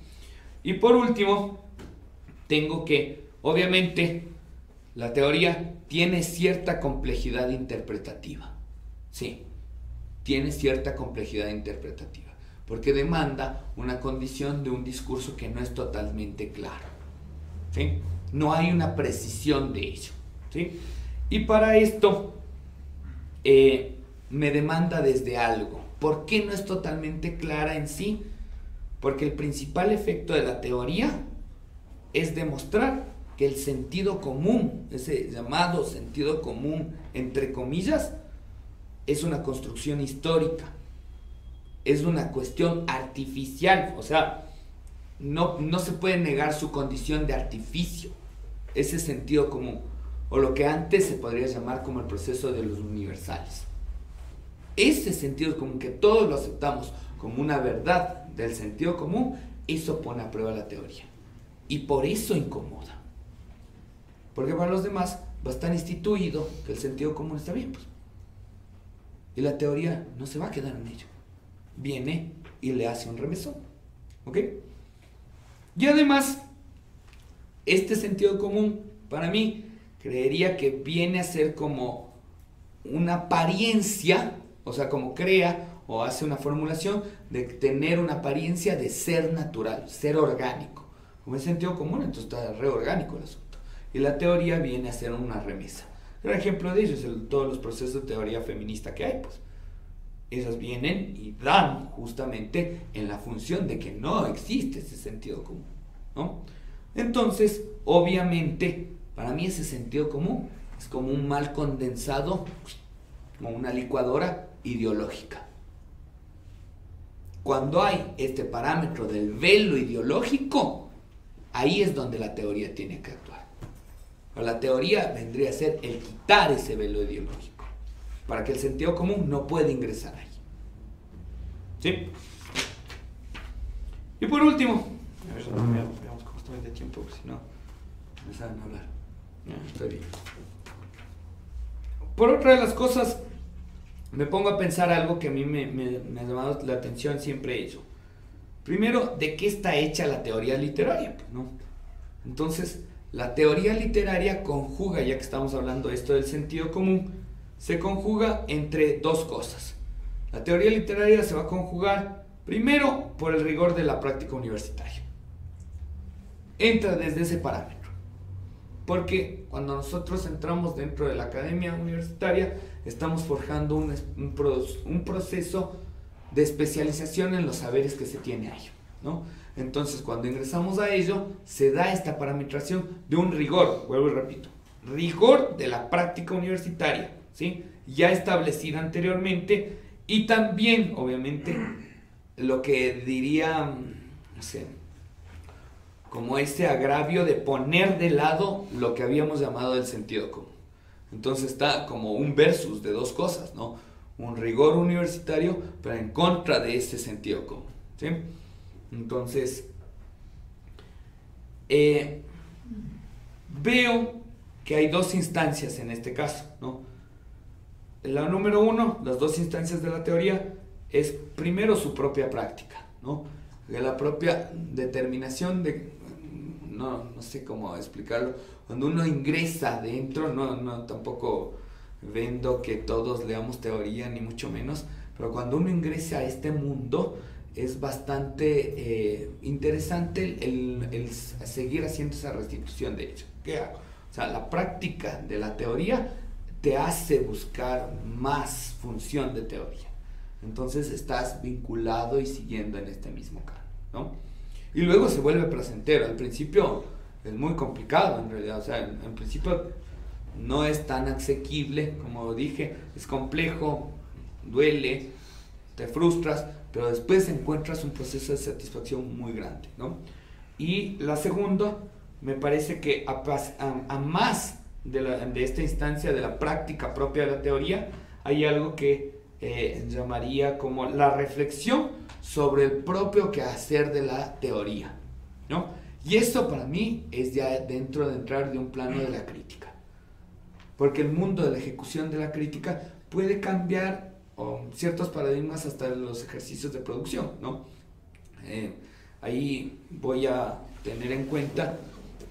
Y por último, tengo que, obviamente, la teoría tiene cierta complejidad interpretativa. Sí, tiene cierta complejidad interpretativa, porque demanda una condición de un discurso que no es totalmente claro, ¿sí? No hay una precisión de ello, ¿sí? Y para esto, me demanda desde algo. ¿Por qué no es totalmente clara en sí? Porque el principal efecto de la teoría es demostrar que el sentido común, ese llamado sentido común, entre comillas, es una construcción histórica, es una cuestión artificial, o sea, no se puede negar su condición de artificio, ese sentido común, o lo que antes se podría llamar como el proceso de los universales. Ese sentido común, que todos lo aceptamos como una verdad del sentido común, eso pone a prueba la teoría. Y por eso incomoda. Porque para los demás va a estar instituido que el sentido común está bien, pues. Y la teoría no se va a quedar en ello. Viene y le hace un remesón. ¿Ok? Y además, este sentido común, para mí, creería que viene a ser como una apariencia, o sea, como crea o hace una formulación de tener una apariencia de ser natural, ser orgánico. Como el sentido común, entonces está re orgánico el asunto. Y la teoría viene a ser una remesa. El ejemplo de ello es todos los procesos de teoría feminista que hay, pues. Esas vienen y dan justamente en la función de que no existe ese sentido común, ¿no? Entonces, obviamente, para mí ese sentido común es como un mal condensado, como una licuadora ideológica. Cuando hay este parámetro del velo ideológico, ahí es donde la teoría tiene que actuar. Pero la teoría vendría a ser el quitar ese velo ideológico, para que el sentido común no pueda ingresar ahí. ¿Sí? Y por último, a ver, veamos cómo estoy de tiempo, porque si no, me saben hablar. Está bien. Por otra de las cosas, me pongo a pensar algo que a mí me ha llamado la atención siempre ello. Primero, ¿de qué está hecha la teoría literaria? ¿No? Entonces, la teoría literaria conjuga, ya que estamos hablando de esto del sentido común, se conjuga entre dos cosas. La teoría literaria se va a conjugar primero por el rigor de la práctica universitaria. Entra desde ese parámetro. Porque cuando nosotros entramos dentro de la academia universitaria, estamos forjando un proceso de especialización en los saberes que se tiene ahí, ¿no? Entonces, cuando ingresamos a ello, se da esta parametración de un rigor, vuelvo y repito, rigor de la práctica universitaria, ¿sí? Ya establecida anteriormente, y también, obviamente, lo que diría, no sé, como ese agravio de poner de lado lo que habíamos llamado el sentido común. Entonces está como un versus de dos cosas, ¿no? Un rigor universitario, pero en contra de ese sentido común, ¿sí? Entonces, veo que hay dos instancias en este caso, ¿no? La número uno, las dos instancias de la teoría, es primero su propia práctica, ¿no? De la propia determinación de, no sé cómo explicarlo, cuando uno ingresa dentro, no tampoco vendo que todos leamos teoría, ni mucho menos, pero cuando uno ingresa a este mundo, es bastante interesante el seguir haciendo esa restitución de hecho. ¿Qué hago? O sea, la práctica de la teoría te hace buscar más función de teoría. Entonces estás vinculado y siguiendo en este mismo camino, ¿no? Y luego se vuelve placentero. Al principio es muy complicado en realidad, o sea, en principio no es tan asequible, como dije, es complejo, duele, te frustras, pero después encuentras un proceso de satisfacción muy grande, ¿no? Y la segunda, me parece que a más de esta instancia de la práctica propia de la teoría, hay algo que llamaría como la reflexión sobre el propio quehacer de la teoría, ¿no? Y esto para mí es ya dentro de entrar de un plano de la crítica, porque el mundo de la ejecución de la crítica puede cambiar ciertos paradigmas hasta los ejercicios de producción, ¿no? Ahí voy a tener en cuenta,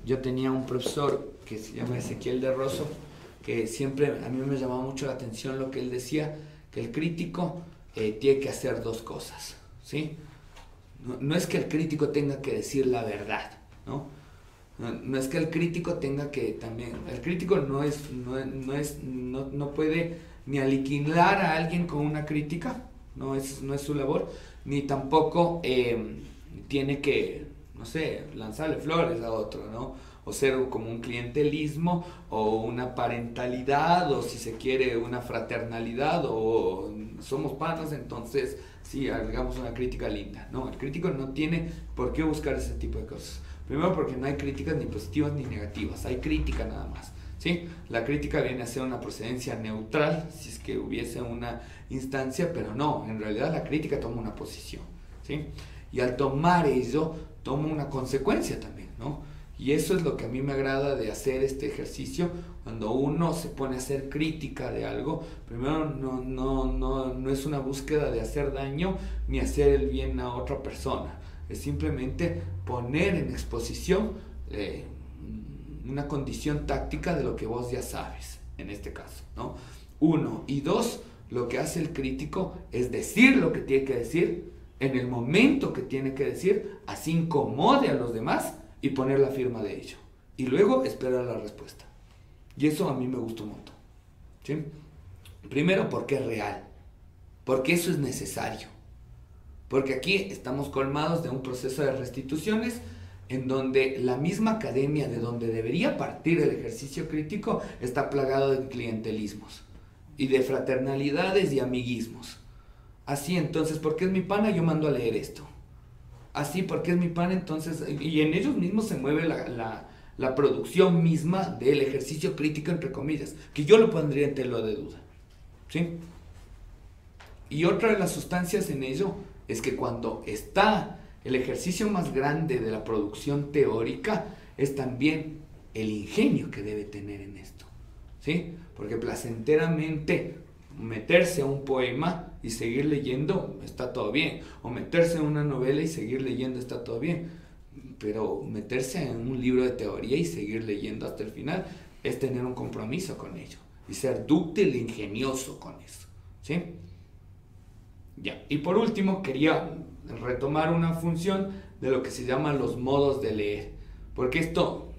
yo tenía un profesor que se llama Ezequiel de Rosso, que siempre a mí me llamaba mucho la atención lo que él decía, que el crítico tiene que hacer dos cosas, ¿sí? No es que el crítico tenga que decir la verdad, ¿no? No es que el crítico tenga que también, el crítico no puede ni aniquilar a alguien con una crítica, no es su labor, ni tampoco tiene que, no sé, lanzarle flores a otro, ¿no? O ser como un clientelismo, o una parentalidad, o si se quiere una fraternalidad, o somos panas, entonces sí, hagamos una crítica linda. No, el crítico no tiene por qué buscar ese tipo de cosas. Primero porque no hay críticas ni positivas ni negativas, hay crítica nada más, ¿sí? La crítica viene a ser una procedencia neutral, si es que hubiese una instancia, pero no, en realidad la crítica toma una posición, ¿sí? Y al tomar ello, toma una consecuencia también, ¿no? Y eso es lo que a mí me agrada de hacer este ejercicio. Cuando uno se pone a hacer crítica de algo, primero no es una búsqueda de hacer daño ni hacer el bien a otra persona. Es simplemente poner en exposición una condición táctica de lo que vos ya sabes, en este caso, ¿no? Uno. Y dos, lo que hace el crítico es decir lo que tiene que decir en el momento que tiene que decir, así incomode a los demás, y poner la firma de ello. Y luego esperar la respuesta. Y eso a mí me gusta un montón, ¿sí? Primero porque es real, porque eso es necesario. Porque aquí estamos colmados de un proceso de restituciones en donde la misma academia de donde debería partir el ejercicio crítico está plagado de clientelismos y de fraternalidades y amiguismos. Así, entonces, porque es mi pana, yo mando a leer esto. Así, porque es mi pana, entonces, y en ellos mismos se mueve la producción misma del ejercicio crítico, entre comillas, que yo lo pondría en tela de duda, ¿sí? Y otra de las sustancias en ello es que cuando está el ejercicio más grande de la producción teórica, es también el ingenio que debe tener en esto, ¿sí? Porque placenteramente meterse a un poema y seguir leyendo está todo bien, o meterse en una novela y seguir leyendo está todo bien, pero meterse en un libro de teoría y seguir leyendo hasta el final es tener un compromiso con ello y ser dúctil e ingenioso con eso, ¿sí? Ya. Y por último quería retomar una función de lo que se llama los modos de leer, porque esto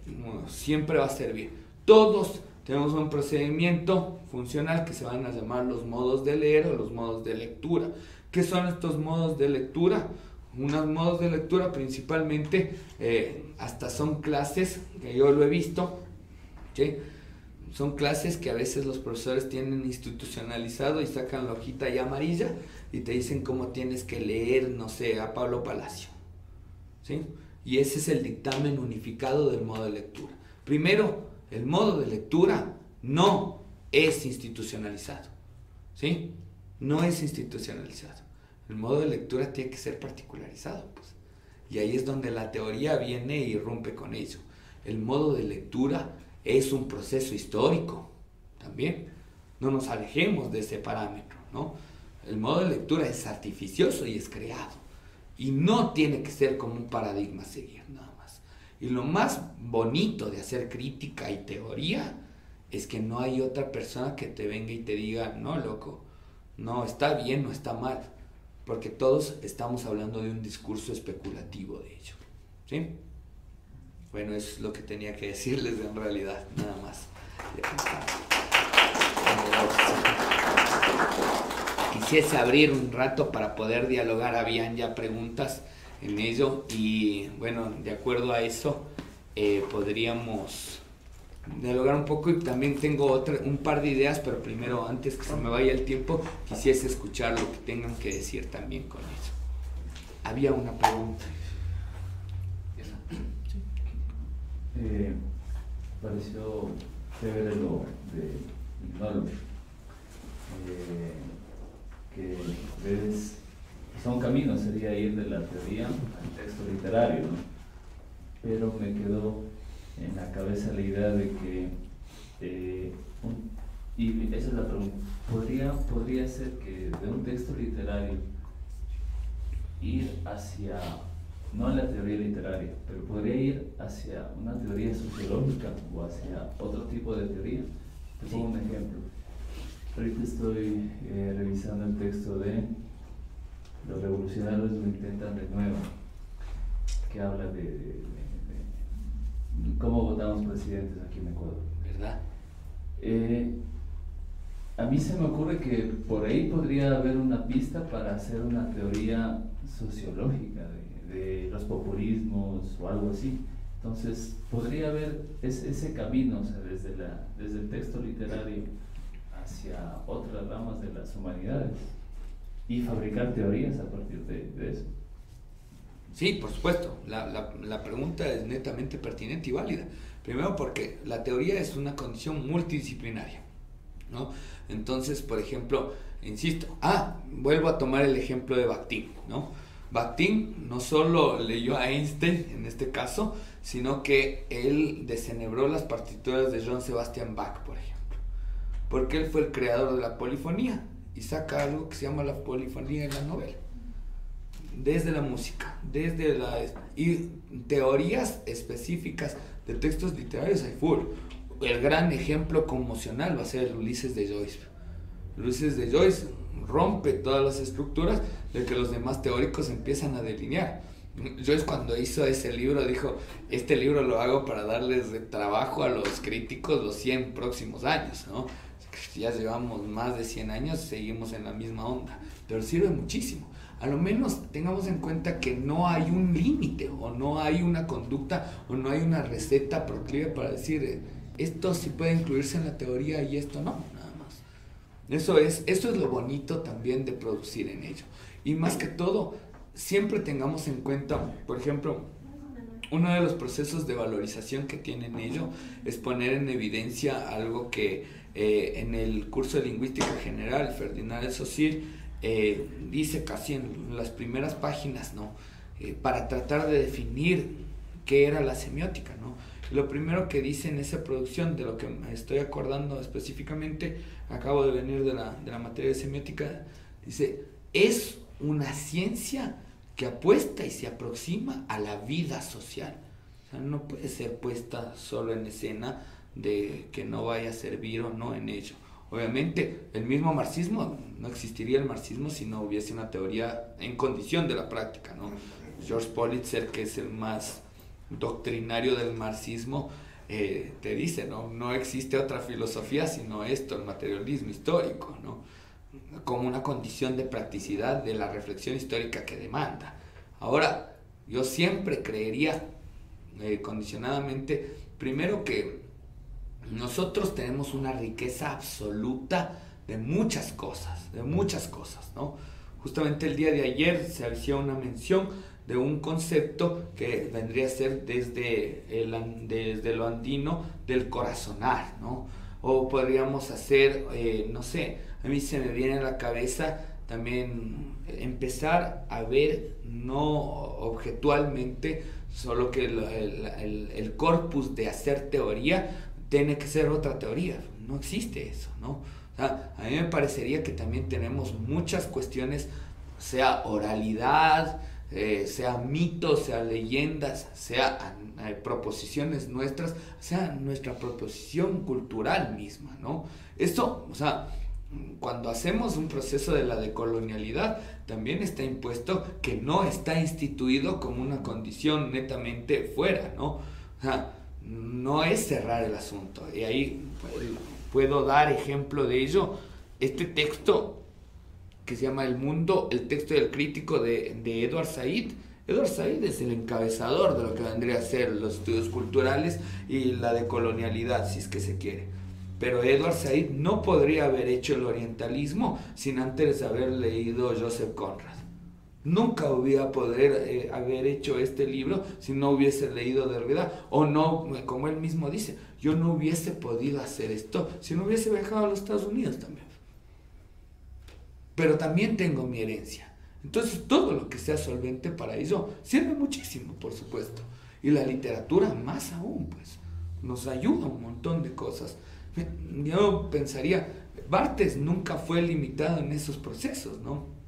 siempre va a servir. Todos tenemos un procedimiento funcional que se van a llamar los modos de leer o los modos de lectura. ¿Qué son estos modos de lectura? Unos modos de lectura principalmente, hasta son clases, que yo lo he visto, ¿sí? Son clases que a veces los profesores tienen institucionalizado y sacan la hojita ya amarilla y te dicen cómo tienes que leer, no sé, a Pablo Palacio, ¿sí? Y ese es el dictamen unificado del modo de lectura. Primero, el modo de lectura no es institucionalizado, ¿sí? No es institucionalizado. El modo de lectura tiene que ser particularizado, pues. Y ahí es donde la teoría viene y rompe con ello. El modo de lectura es un proceso histórico también. No nos alejemos de ese parámetro, ¿no? El modo de lectura es artificioso y es creado. Y no tiene que ser como un paradigma a seguir, nada más. Y lo más bonito de hacer crítica y teoría es que no hay otra persona que te venga y te diga, no, loco, no, está bien, no está mal. Porque todos estamos hablando de un discurso especulativo de ello, ¿sí? Bueno, eso es lo que tenía que decirles en realidad, nada más. Quisiese abrir un rato para poder dialogar, habían ya preguntas en ello y bueno, de acuerdo a eso podríamos dialogar un poco y también tengo un par de ideas, pero primero, antes que se me vaya el tiempo, quisiese escuchar lo que tengan que decir también con eso. Había una pregunta. Pareció chévere lo de Ignolo, que ves, son caminos, sería ir de la teoría al texto literario, ¿no? Pero me quedó en la cabeza la idea de que, y esa es la pregunta, ¿podría ser que de un texto literario ir hacia, no la teoría literaria, pero podría ir hacia una teoría sociológica o hacia otro tipo de teoría? Te pongo un ejemplo. Ahorita estoy revisando el texto de Los revolucionarios lo intentan de nuevo, que habla de cómo votamos presidentes aquí en Ecuador. ¿Verdad? A mí se me ocurre que por ahí podría haber una pista para hacer una teoría sociológica de los populismos o algo así. Entonces, podría haber ese camino, o sea, desde el texto literario hacia otras ramas de las humanidades y fabricar teorías a partir de eso. Sí, por supuesto. La pregunta es netamente pertinente y válida. Primero porque la teoría es una condición multidisciplinaria, ¿no? Entonces, por ejemplo, insisto, vuelvo a tomar el ejemplo de Bakhtin, ¿no? Bakhtin no solo leyó a Einstein en este caso, sino que él descenebró las partituras de Johann Sebastian Bach, por ejemplo, porque él fue el creador de la polifonía y saca algo que se llama la polifonía en la novela, desde la música, y teorías específicas de textos literarios hay full. El gran ejemplo conmocional va a ser el Ulises de Joyce. Ulises de Joyce rompe todas las estructuras de que los demás teóricos empiezan a delinear. Joyce, cuando hizo ese libro, dijo: este libro lo hago para darles de trabajo a los críticos los 100 próximos años, ¿no? Ya llevamos más de 100 años, seguimos en la misma onda, pero sirve muchísimo. A lo menos tengamos en cuenta que no hay un límite, o no hay una conducta, o no hay una receta proclive para decir esto sí puede incluirse en la teoría y esto no, nada más. Eso es lo bonito también de producir en ello. Y más que todo, siempre tengamos en cuenta, por ejemplo, uno de los procesos de valorización que tiene en ello es poner en evidencia algo que en el curso de Lingüística General, Ferdinand de Saussure dice casi en las primeras páginas, ¿no? Para tratar de definir qué era la semiótica, ¿no? Lo primero que dice en esa producción, de lo que me estoy acordando específicamente, acabo de venir de la materia de semiótica, dice: es una ciencia que apuesta y se aproxima a la vida social. O sea, no puede ser puesta solo en escena de que no vaya a servir o no en ello. Obviamente, el mismo marxismo, no existiría el marxismo si no hubiese una teoría en condición de la práctica, ¿no? George Politzer, que es el más doctrinario del marxismo, te dice, no existe otra filosofía sino esto, el materialismo histórico, ¿no? Como una condición de practicidad de la reflexión histórica que demanda. Ahora, yo siempre creería condicionadamente, primero, que nosotros tenemos una riqueza absoluta de muchas cosas, ¿no? Justamente el día de ayer se hacía una mención de un concepto que vendría a ser desde lo andino del corazonar, ¿no? O podríamos hacer, no sé, a mí se me viene a la cabeza también empezar a ver, no objetualmente, solo que el corpus de hacer teoría tiene que ser otra teoría. No existe eso, ¿no? O sea, a mí me parecería que también tenemos muchas cuestiones, sea oralidad, sea mitos, sea leyendas, sea proposiciones nuestras, sea nuestra proposición cultural misma, ¿no? Esto, o sea, cuando hacemos un proceso de la decolonialidad, también está impuesto que no está instituido como una condición netamente fuera, ¿no? O sea, no es cerrar el asunto. Y ahí puedo dar ejemplo de ello. Este texto que se llama El Mundo, el texto del crítico de Edward Said. Edward Said es el encabezador de lo que vendría a ser los estudios culturales y la decolonialidad, si es que se quiere. Pero Edward Said no podría haber hecho el orientalismo sin antes haber leído Joseph Conrad. Nunca hubiera poder haber hecho este libro si no hubiese leído Derrida, o no, como él mismo dice, yo no hubiese podido hacer esto si no hubiese viajado a los Estados Unidos también. Pero también tengo mi herencia. Entonces todo lo que sea solvente para ello sirve muchísimo, por supuesto. Y la literatura más aún, pues, nos ayuda un montón de cosas. Yo pensaría, Barthes nunca fue limitado en esos procesos, ¿no?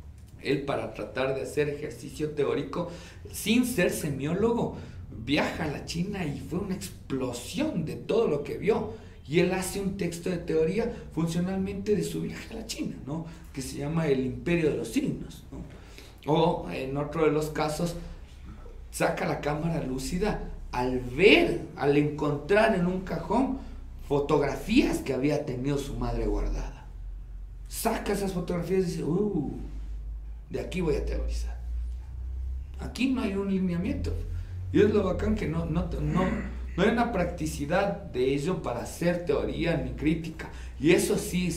Él, para tratar de hacer ejercicio teórico, sin ser semiólogo, viaja a la China y fue una explosión de todo lo que vio. Y él hace un texto de teoría funcionalmente de su viaje a la China, ¿no? Que se llama El Imperio de los Signos, ¿no? O en otro de los casos, saca la cámara lúcida al encontrar en un cajón fotografías que había tenido su madre guardada. saca esas fotografías y dice, de aquí voy a teorizar. Aquí no hay un lineamiento. Y es lo bacán que no hay una practicidad de ello para hacer teoría ni crítica. Y eso sí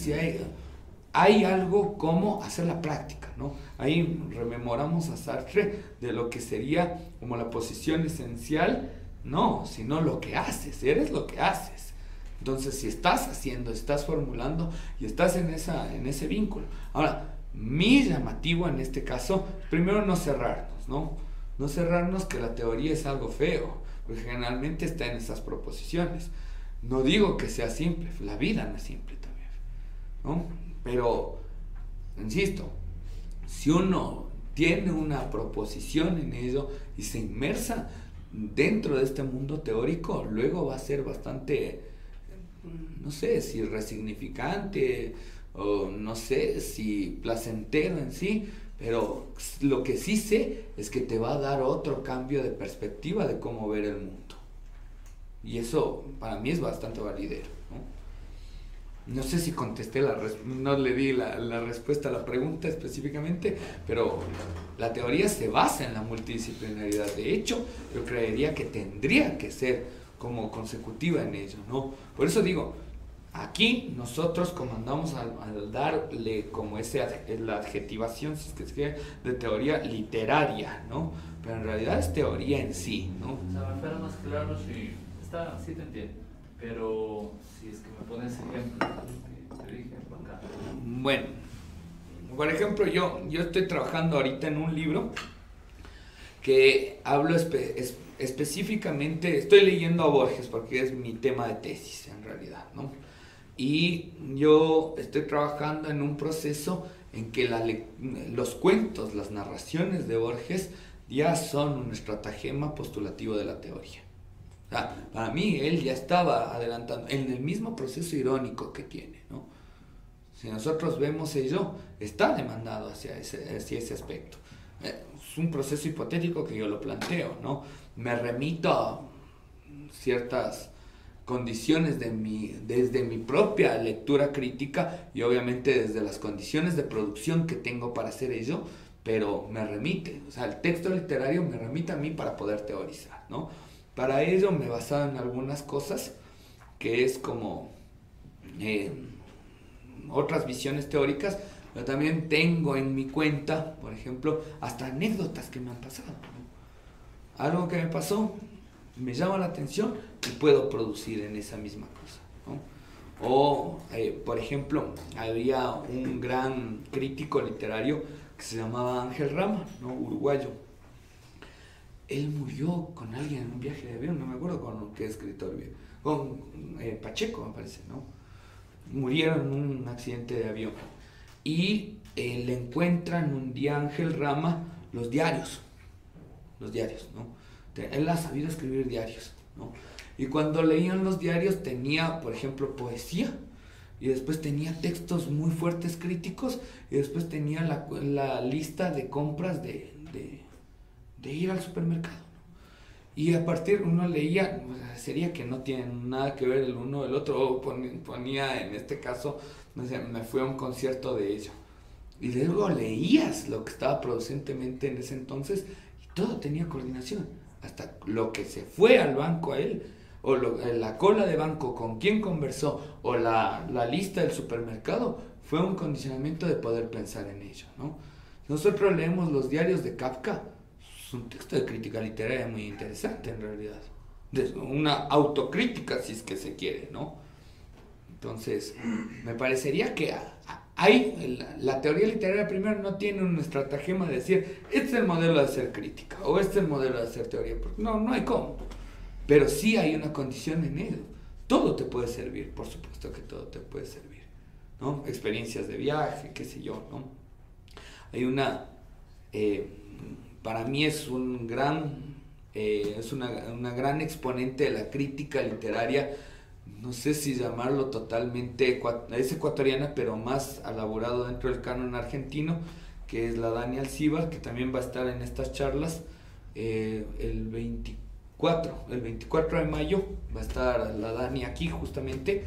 hay algo como hacer la práctica, ¿no? Ahí rememoramos a Sartre de lo que sería como la posición esencial, no, sino lo que haces, eres lo que haces. Entonces, si estás haciendo, estás formulando y estás en ese vínculo. Ahora, mi llamativo en este caso, primero no cerrarnos, ¿no? No cerrarnos que la teoría es algo feo, porque generalmente está en esas proposiciones. No digo que sea simple, la vida no es simple también, ¿no? Pero, insisto, si uno tiene una proposición en ello y se inmersa dentro de este mundo teórico, luego va a ser bastante, no sé si resignificante o no sé si placentero en sí, pero lo que sí sé es que te va a dar otro cambio de perspectiva de cómo ver el mundo. Y eso para mí es bastante validero, ¿no? No sé si contesté no le di la respuesta a la pregunta específicamente, pero la teoría se basa en la multidisciplinaridad. De hecho, yo creería que tendría que ser como consecutiva en ello, ¿no? Por eso digo, aquí nosotros comandamos al darle como la adjetivación, si es que se quiere, de teoría literaria, ¿no? Pero en realidad es teoría en sí, ¿no? O sea, para más claro, sí te entiendo, pero si es que me pones ejemplos que te dije acá. Bueno, por ejemplo, yo estoy trabajando ahorita en un libro que hablo específicamente, estoy leyendo a Borges porque es mi tema de tesis en realidad, ¿no? Y yo estoy trabajando en un proceso en que los cuentos, las narraciones de Borges ya son un estratagema postulativo de la teoría. O sea, para mí él ya estaba adelantando en el mismo proceso irónico que tiene, ¿no? Si nosotros vemos ello, está demandado hacia ese aspecto. Es un proceso hipotético que yo lo planteo, ¿no? Me remito a ciertas condiciones desde mi propia lectura crítica y obviamente desde las condiciones de producción que tengo para hacer ello, pero me remite, o sea, el texto literario me remite a mí para poder teorizar, ¿no? Para ello me he basado en algunas cosas que es como otras visiones teóricas, pero también tengo en mi cuenta, por ejemplo, hasta anécdotas que me han pasado, ¿no? Algo que me pasó, me llama la atención y puedo producir en esa misma cosa, ¿no? O, por ejemplo, había un gran crítico literario que se llamaba Ángel Rama, ¿no? Uruguayo. Él murió con alguien en un viaje de avión, no me acuerdo con qué escritor, con Pacheco, me parece, ¿no? Murieron en un accidente de avión. Y le encuentran un día a Ángel Rama los diarios, ¿no? Él ha sabido escribir diarios, ¿no? Y cuando leían los diarios tenía, por ejemplo, poesía, y después tenía textos muy fuertes críticos, y después tenía la lista de compras de ir al supermercado, ¿no? Y a partir uno leía, sería que no tienen nada que ver el uno del otro, o ponía en este caso, no sé, me fui a un concierto de ello, y luego leías lo que estaba producentemente en ese entonces, y todo tenía coordinación, hasta lo que se fue al banco a él, o la cola de banco con quien conversó, o la lista del supermercado, fue un condicionamiento de poder pensar en ello, ¿no? Nosotros leemos los diarios de Kafka, es un texto de crítica literaria muy interesante en realidad, una autocrítica si es que se quiere, ¿no? Entonces, me parecería que la teoría literaria primero no tiene un estratagema de decir, este es el modelo de hacer crítica, o este es el modelo de hacer teoría, porque no hay cómo, pero sí hay una condición en ello. Todo te puede servir, por supuesto que todo te puede servir, ¿no? Experiencias de viaje, qué sé yo, ¿no? Hay para mí es una gran exponente de la crítica literaria, no sé si llamarlo totalmente, es ecuatoriana, pero más elaborado dentro del canon argentino, que es la Dani Alcíbar, que también va a estar en estas charlas el 24 de mayo, va a estar la Dani aquí justamente,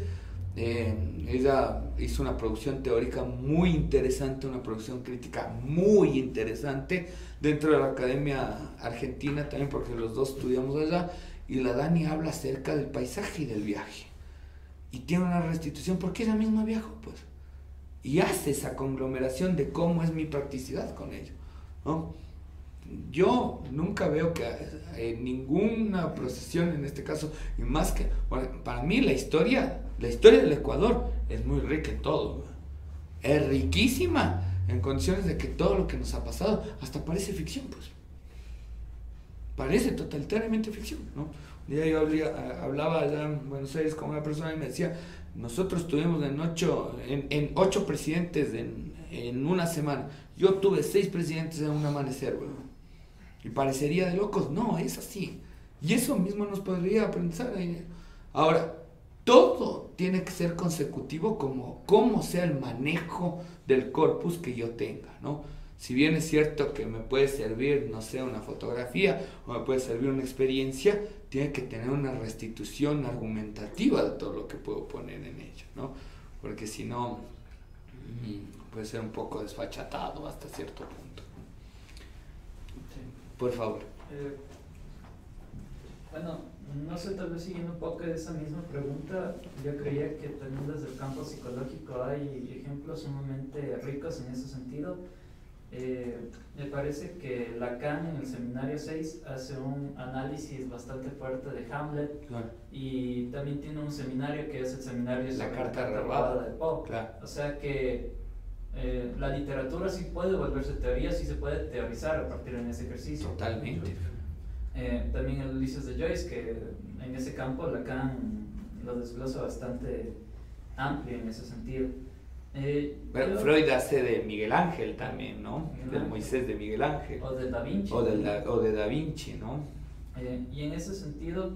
Ella hizo una producción teórica muy interesante, una producción crítica muy interesante dentro de la Academia Argentina también, porque los dos estudiamos allá, y la Dani habla acerca del paisaje y del viaje. Y tiene una restitución porque ella misma viajó, pues. Y hace esa conglomeración de cómo es mi practicidad con ello, ¿no? Yo nunca veo que en ninguna procesión, en este caso, y más que, bueno, para mí la historia del Ecuador es muy rica en todo, ¿no? Es riquísima en condiciones de que todo lo que nos ha pasado hasta parece ficción, pues. Parece totalitariamente ficción, ¿no? Un día yo hablaba allá en Buenos Aires con una persona y me decía, nosotros tuvimos en 8 presidentes en una semana. Yo tuve 6 presidentes en un amanecer, ¿no? Y parecería de locos. No, es así. Y eso mismo nos podría pensar. Ahora, todo tiene que ser consecutivo como sea el manejo del corpus que yo tenga, ¿no? Si bien es cierto que me puede servir, no sé, una fotografía o me puede servir una experiencia, tiene que tener una restitución argumentativa de todo lo que puedo poner en ello, ¿no? Porque si no, puede ser un poco desfachatado hasta cierto punto. Sí. Por favor. Bueno, no sé, tal vez siguiendo un poco de esa misma pregunta, yo creía que también desde el campo psicológico hay ejemplos sumamente ricos en ese sentido. Me parece que Lacan en el seminario 6 hace un análisis bastante fuerte de Hamlet, Claro. y también tiene un seminario que es el seminario sobre La carta robada robada de Poe. Claro. O sea que la literatura sí puede volverse teoría, sí se puede teorizar a partir de ese ejercicio. Totalmente. También el Ulises de Joyce, que en ese campo Lacan lo desglosa bastante amplio en ese sentido. Bueno, Freud hace de Miguel Ángel también, ¿no? Miguel Del Ángel. Moisés de Miguel Ángel. O de Da Vinci. O de Da Vinci, ¿no? Y en ese sentido,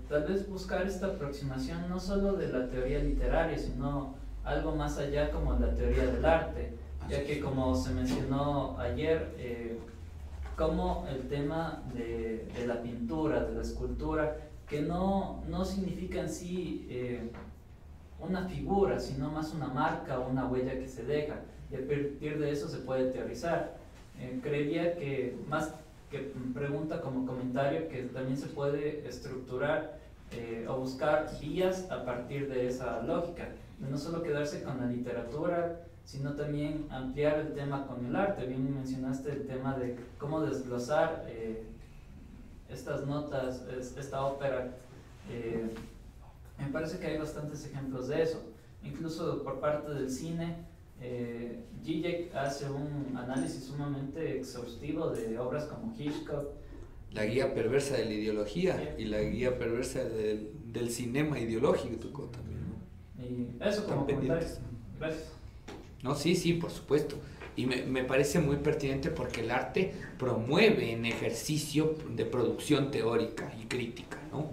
tal vez buscar esta aproximación no solo de la teoría literaria, sino algo más allá como la teoría del arte, ya que como se mencionó ayer, como el tema de la pintura, de la escultura, que no significa en sí una figura, sino más una marca o una huella que se deja, y a partir de eso se puede teorizar. Creería que más que pregunta como comentario, que también se puede estructurar o buscar vías a partir de esa lógica, de no solo quedarse con la literatura, sino también ampliar el tema con el arte. Bien mencionaste el tema de cómo desglosar estas notas, esta ópera. Me parece que hay bastantes ejemplos de eso, incluso por parte del cine. Zizek hace un análisis sumamente exhaustivo de obras como Hitchcock. La guía perversa de la ideología y la guía perversa del cinema ideológico también, ¿no? Y eso como Están comentario. pendientes. Gracias. No, sí, por supuesto. Y me parece muy pertinente porque el arte promueve en ejercicio de producción teórica y crítica, ¿no?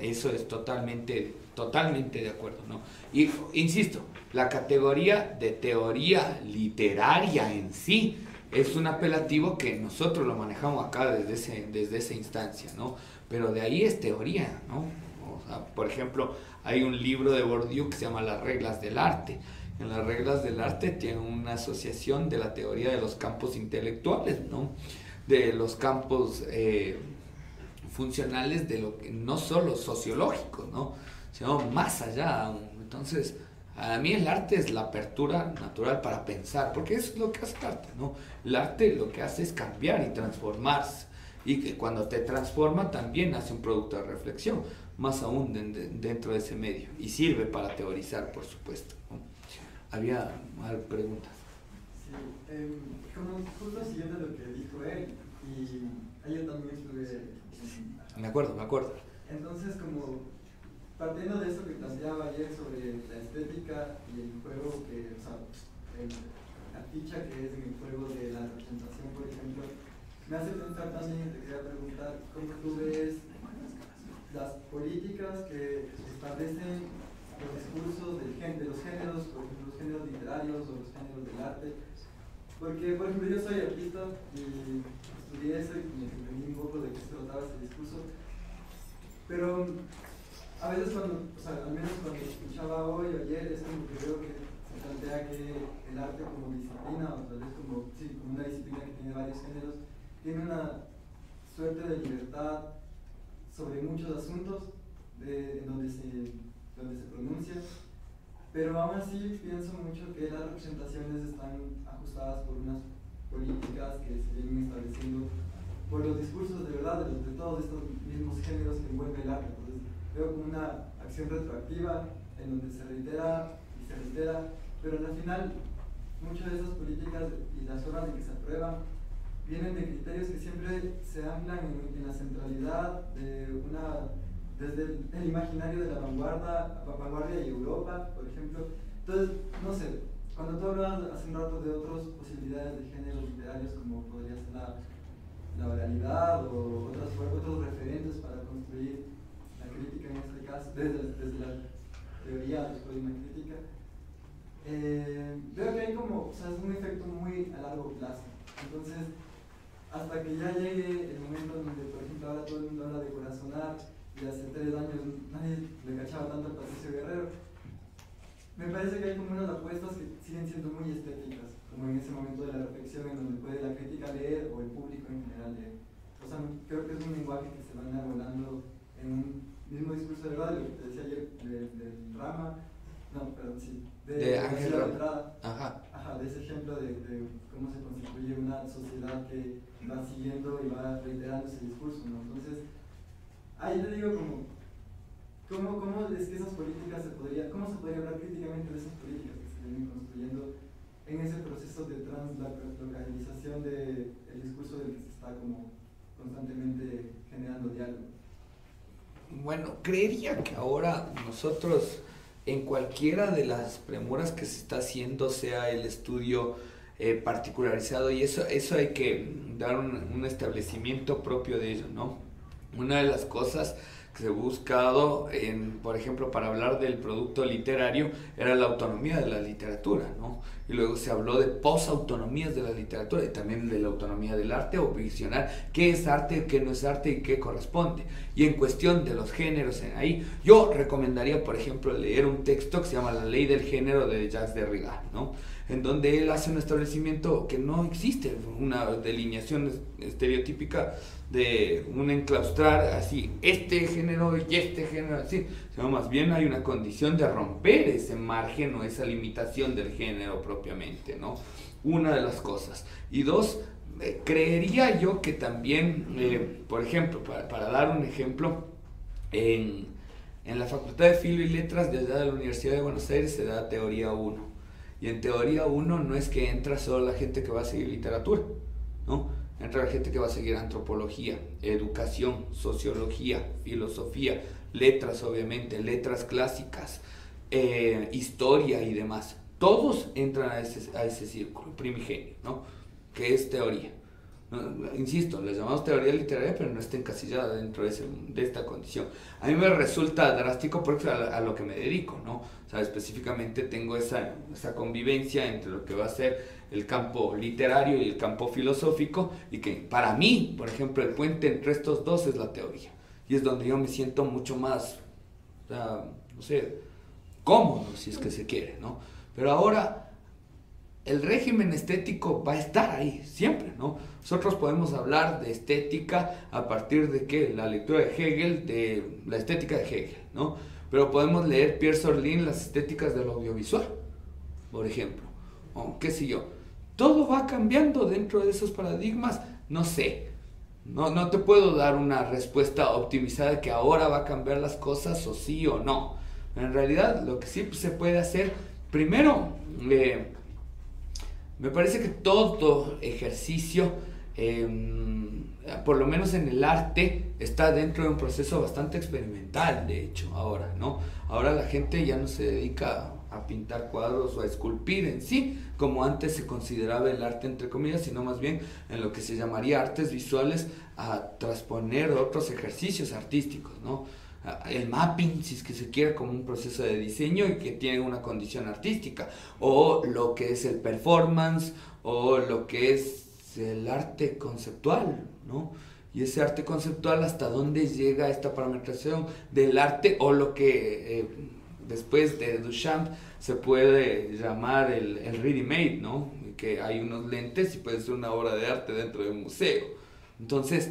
Eso es totalmente de acuerdo, ¿no? Y insisto, la categoría de teoría literaria en sí es un apelativo que nosotros lo manejamos acá desde esa instancia, ¿no? Pero de ahí es teoría, ¿no? O sea, por ejemplo, hay un libro de Bourdieu que se llama Las reglas del arte. En las reglas del arte tiene una asociación de la teoría de los campos intelectuales, ¿no? De los campos funcionales, de lo que no solo sociológicos, ¿no? Sino más allá aún. Entonces, a mí el arte es la apertura natural para pensar, porque eso es lo que hace el arte, ¿no? El arte lo que hace es cambiar y transformarse, y que cuando te transforma también hace un producto de reflexión, más aún dentro de ese medio, y sirve para teorizar, por supuesto, ¿no? Había preguntas. Sí, como justo siguiendo lo que dijo él, y yo también estuve... Me acuerdo. Entonces, como partiendo de eso que planteaba ayer sobre la estética y el juego que, o sea, la ficha que es en el juego de la representación, por ejemplo, me hace pensar también, te quería preguntar, ¿cómo tú ves las políticas que establecen los discursos de los géneros, por ejemplo, los géneros literarios o los géneros del arte? Porque, por ejemplo, yo soy artista y estudié eso y me entendí un poco de qué se trataba ese discurso, pero a veces cuando, o sea, al menos cuando escuchaba hoy o ayer, es como que veo que se plantea que el arte como disciplina, o tal vez como, sí, como una disciplina que tiene varios géneros, tiene una suerte de libertad sobre muchos asuntos en donde se pronuncia, pero aún así pienso mucho que las representaciones están ajustadas por unas políticas que se vienen estableciendo por los discursos de verdad de todos estos mismos géneros que envuelve el arte. Entonces veo como una acción retroactiva en donde se reitera y se reitera, pero al final muchas de esas políticas y las formas en que se aprueban vienen de criterios que siempre se anclan en la centralidad desde el imaginario de la vanguardia y Europa, por ejemplo. Entonces, no sé, cuando tú hablabas hace un rato de otras posibilidades de géneros literarios, como podría ser la oralidad o otros referentes para construir la crítica en este caso, desde la teoría después de una crítica, veo que hay como, o sea, es un efecto muy a largo plazo. Entonces, hasta que ya llegue el momento donde, por ejemplo, ahora todo el mundo habla de Corazonar, y hace 3 años nadie le cachaba tanto al Patricio Guerrero, me parece que hay como unas apuestas que siguen siendo muy estéticas, como en ese momento de la reflexión en donde puede la crítica leer o el público en general leer. O sea, creo que es un lenguaje que se va enarbolando en un mismo discurso de verdad, lo que te decía ayer del Rama, no, perdón, sí, de Ángel Rama. Ajá, de ese ejemplo de cómo se constituye una sociedad que va siguiendo y va reiterando ese discurso, ¿no? Entonces, ahí te digo ¿cómo es que esas políticas cómo se podría hablar críticamente de esas políticas que se vienen construyendo en ese proceso de translocalización del discurso del que se está como constantemente generando diálogo? Bueno, creería que ahora nosotros en cualquiera de las premuras que se está haciendo, sea el estudio particularizado, y eso hay que dar un establecimiento propio de ello, ¿no? Una de las cosas que se ha buscado, por ejemplo, para hablar del producto literario, era la autonomía de la literatura, ¿no? Y luego se habló de posautonomías de la literatura y también de la autonomía del arte, o visionar qué es arte, qué no es arte y qué corresponde. Y en cuestión de los géneros, ahí yo recomendaría, por ejemplo, leer un texto que se llama La Ley del Género de Jacques Derrida, ¿no? En donde él hace un establecimiento que no existe, una delineación estereotípica de un enclaustrar así, este género y este género así, sino más bien hay una condición de romper ese margen o esa limitación del género propiamente, ¿no? Una de las cosas. Y dos, creería yo que también, por ejemplo, para dar un ejemplo, en la Facultad de Filo y Letras de allá de la Universidad de Buenos Aires se da Teoría 1. Y en Teoría 1 no es que entra solo la gente que va a seguir literatura, ¿no? Entra la gente que va a seguir antropología, educación, sociología, filosofía, letras obviamente, letras clásicas, historia y demás. Todos entran a ese círculo primigenio, ¿no? Que es teoría. Insisto, les llamamos teoría literaria, pero no está encasillada dentro de esta condición. A mí me resulta drástico porque a lo que me dedico, ¿no? O sea, específicamente tengo esa convivencia entre lo que va a ser el campo literario y el campo filosófico, y que para mí, por ejemplo, el puente entre estos dos es la teoría. Y es donde yo me siento mucho más, no sé, cómodo, si es que se quiere, ¿no? Pero ahora el régimen estético va a estar ahí, siempre, ¿no? Nosotros podemos hablar de estética a partir de ¿qué? La lectura de Hegel, de la estética de Hegel, ¿no? Pero podemos leer Pierre Sorlin, las estéticas del audiovisual, por ejemplo, o qué sé yo. Todo va cambiando dentro de esos paradigmas, no sé. No te puedo dar una respuesta optimizada de que ahora va a cambiar las cosas o sí o no. En realidad, lo que sí se puede hacer, primero, me parece que todo ejercicio, por lo menos en el arte, está dentro de un proceso bastante experimental, de hecho, ahora, ¿no? Ahora la gente ya no se dedica a pintar cuadros o a esculpir en sí, como antes se consideraba el arte, entre comillas, sino más bien en lo que se llamaría artes visuales, a transponer otros ejercicios artísticos, ¿no? El mapping, si es que se quiere, como un proceso de diseño y que tiene una condición artística, o lo que es el performance, o lo que es el arte conceptual, ¿no? Y ese arte conceptual, hasta dónde llega esta parametrización del arte, o lo que después de Duchamp se puede llamar el ready-made, ¿no? Que hay unos lentes y puede ser una obra de arte dentro de un museo. Entonces,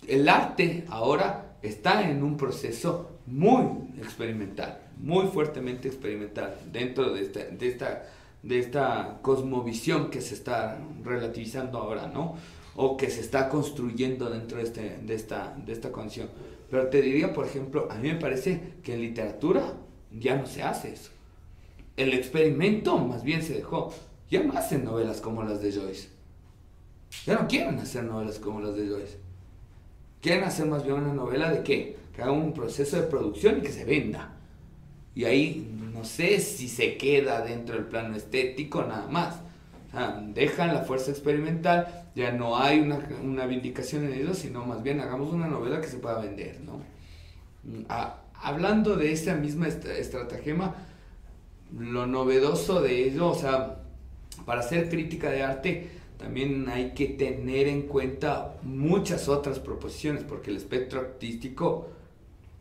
el arte ahora está en un proceso muy experimental, muy fuertemente experimental, dentro de esta cosmovisión que se está relativizando ahora, ¿no? O que se está construyendo dentro de esta condición. Pero te diría, por ejemplo, a mí me parece que en literatura ya no se hace eso. El experimento más bien se dejó. Ya no hacen novelas como las de Joyce. Ya no quieren hacer novelas como las de Joyce. Quieren hacer más bien una novela de ¿qué? Que haga un proceso de producción y que se venda. Y ahí no sé si se queda dentro del plano estético nada más. O sea, dejan la fuerza experimental, ya no hay una vindicación en ello, sino más bien hagamos una novela que se pueda vender, ¿no? Hablando de esa misma estratagema, lo novedoso de ello, o sea, para hacer crítica de arte también hay que tener en cuenta muchas otras proposiciones, porque el espectro artístico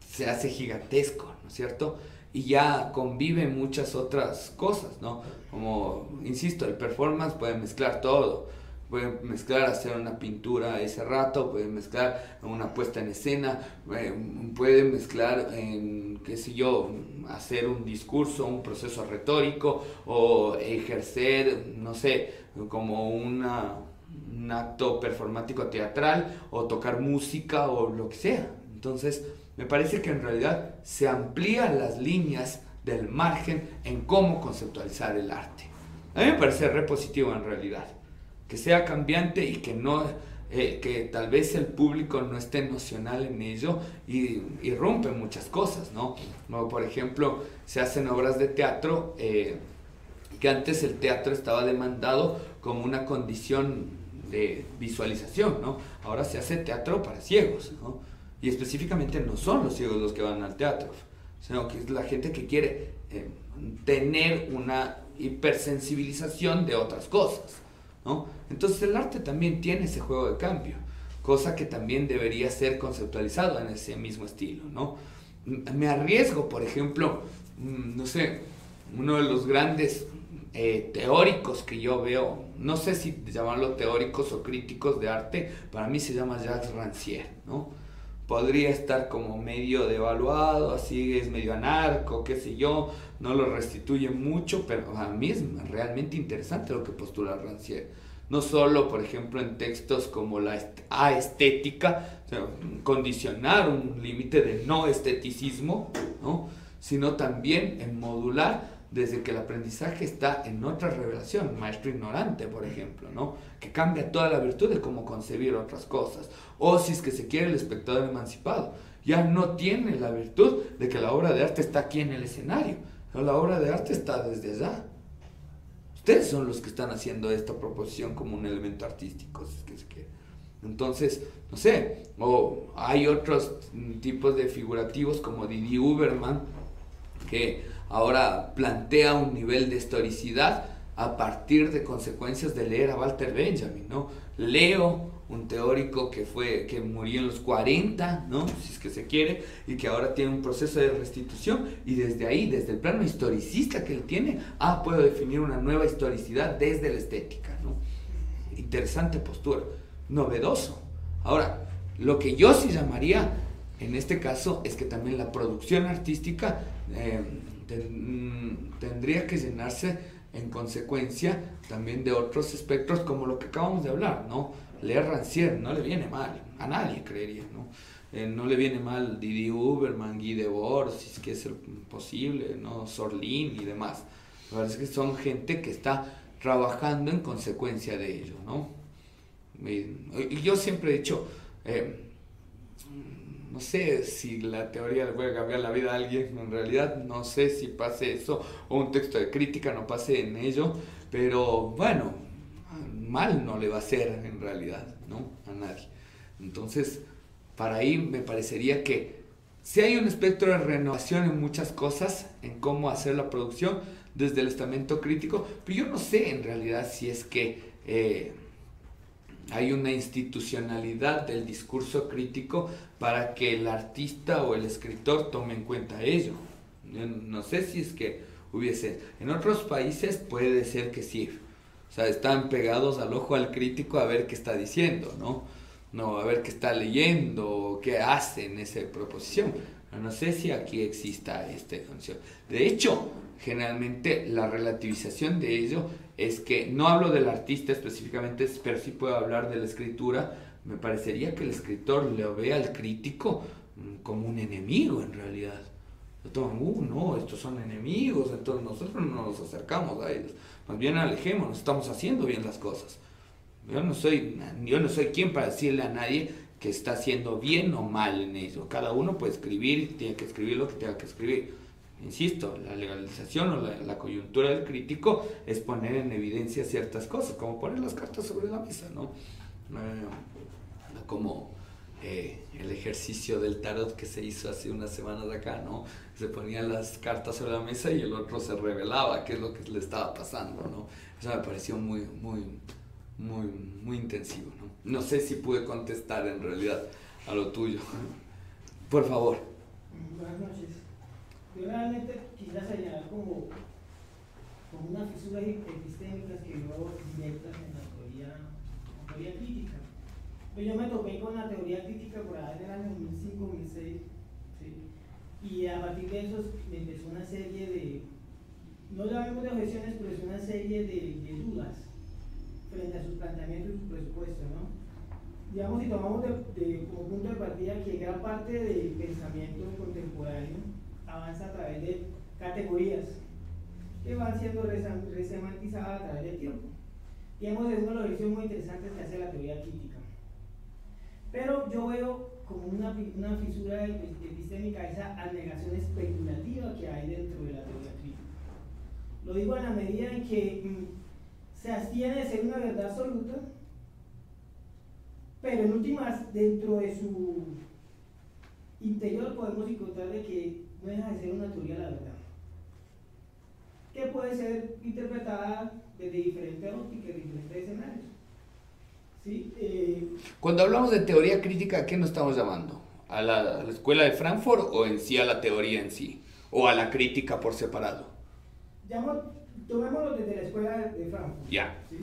se hace gigantesco, ¿no es cierto? Y ya conviven muchas otras cosas, ¿no? Como, insisto, el performance puede mezclar todo. Puede mezclar hacer una pintura ese rato, puede mezclar una puesta en escena, puede mezclar, qué sé yo, hacer un discurso, un proceso retórico, o ejercer, no sé, como un acto performático teatral, o tocar música, o lo que sea. Entonces, me parece que en realidad se amplían las líneas del margen en cómo conceptualizar el arte. A mí me parece re positivo en realidad. Que sea cambiante y que no que tal vez el público no esté nocional en ello y rompe muchas cosas, ¿no? Como por ejemplo, se hacen obras de teatro que antes el teatro estaba demandado como una condición de visualización, ¿no? Ahora se hace teatro para ciegos, ¿no? Y específicamente no son los ciegos los que van al teatro, sino que es la gente que quiere tener una hipersensibilización de otras cosas, ¿no? Entonces el arte también tiene ese juego de cambio, cosa que también debería ser conceptualizado en ese mismo estilo, ¿no? Me arriesgo, por ejemplo, no sé, uno de los grandes teóricos que yo veo, no sé si llamarlo teóricos o críticos de arte, para mí se llama Jacques Rancière, ¿no? Podría estar como medio devaluado, así es medio anarco, qué sé yo, no lo restituye mucho, pero a mí es realmente interesante lo que postula Rancière. No solo, por ejemplo, en textos como la aestética, o sea, condicionar un límite de no esteticismo, ¿no? Sino también en modular desde que el aprendizaje está en otra revelación, maestro ignorante, por ejemplo, ¿no? Que cambia toda la virtud de cómo concebir otras cosas. O si es que se quiere el espectador emancipado, ya no tiene la virtud de que la obra de arte está aquí en el escenario, no, la obra de arte está desde allá. Ustedes son los que están haciendo esta proposición como un elemento artístico, si es que se quiere. Entonces, no sé, o hay otros tipos de figurativos como Didi Uberman, que ahora plantea un nivel de historicidad a partir de consecuencias de leer a Walter Benjamin, ¿no? Leo, un teórico que murió en los 40, ¿no? Si es que se quiere, y que ahora tiene un proceso de restitución, y desde ahí, desde el plano historicista que él tiene, puedo definir una nueva historicidad desde la estética, ¿no? Interesante postura, novedoso. Ahora, lo que yo sí llamaría, en este caso, es que también la producción artística tendría que llenarse en consecuencia también de otros espectros como lo que acabamos de hablar, ¿no? Leer Rancière no le viene mal, a nadie creería, ¿no? No le viene mal Didi Uberman, Guy Debord, si es que es posible, ¿no? Sorlin y demás. La verdad es que son gente que está trabajando en consecuencia de ello, ¿no? Y yo siempre he dicho, no sé si la teoría le puede cambiar la vida a alguien, en realidad no sé si pase eso, o un texto de crítica no pase en ello, pero bueno, mal no le va a hacer en realidad, ¿no? A nadie. Entonces, para ahí me parecería que si hay un espectro de renovación en muchas cosas, en cómo hacer la producción desde el estamento crítico, pero yo no sé en realidad si es que hay una institucionalidad del discurso crítico para que el artista o el escritor tome en cuenta ello. Yo no sé si es que hubiese, en otros países puede ser que sí, o sea, están pegados al ojo al crítico a ver qué está diciendo, no, a ver qué está leyendo, qué hace en esa proposición. No sé si aquí exista esta concepción. De hecho, generalmente la relativización de ello es que, no hablo del artista específicamente, pero sí puedo hablar de la escritura. Me parecería que el escritor le ve al crítico como un enemigo en realidad. No, estos son enemigos, entonces nosotros no nos acercamos a ellos, más bien alejémonos, estamos haciendo bien las cosas. Yo no soy quien para decirle a nadie que está haciendo bien o mal en eso. Cada uno puede escribir, tiene que escribir lo que tenga que escribir. Insisto, la legalización o la coyuntura del crítico es poner en evidencia ciertas cosas, como poner las cartas sobre la mesa, ¿no? Como el ejercicio del tarot que se hizo hace unas semanas acá, ¿no? Se ponían las cartas sobre la mesa y el otro se revelaba qué es lo que le estaba pasando, ¿no? Eso me pareció muy intensivo, ¿no? No sé si pude contestar en realidad a lo tuyo. Por favor. Buenas noches. Yo realmente quisiera señalar como unas fisuras epistémicas que veo directas en la teoría crítica. Pues yo me topé con la teoría crítica por ahí en el año 2005-2006, ¿sí? Y a partir de eso me empezó una serie de, no llamemos de objeciones, pero es una serie de dudas frente a sus planteamientos y su presupuesto, ¿no? Digamos, si tomamos como punto de partida que gran parte del pensamiento contemporáneo avanza a través de categorías que van siendo resemantizadas a través del tiempo. Digamos, es uno de los ejercicios muy interesantes que hace la teoría crítica. Pero yo veo como una fisura epistémica esa abnegación especulativa que hay dentro de la teoría crítica. Lo digo en la medida en que se abstiene de ser una verdad absoluta, pero en últimas, dentro de su interior podemos encontrar de que no deja de ser una teoría de la verdad, que puede ser interpretada desde diferentes ópticas, diferentes escenarios. ¿Sí? Cuando hablamos de teoría crítica, ¿a qué nos estamos llamando? ¿A la escuela de Frankfurt o en sí a la teoría en sí? ¿O a la crítica por separado? Tomémoslo desde la escuela de Frankfurt. Ya. ¿Sí?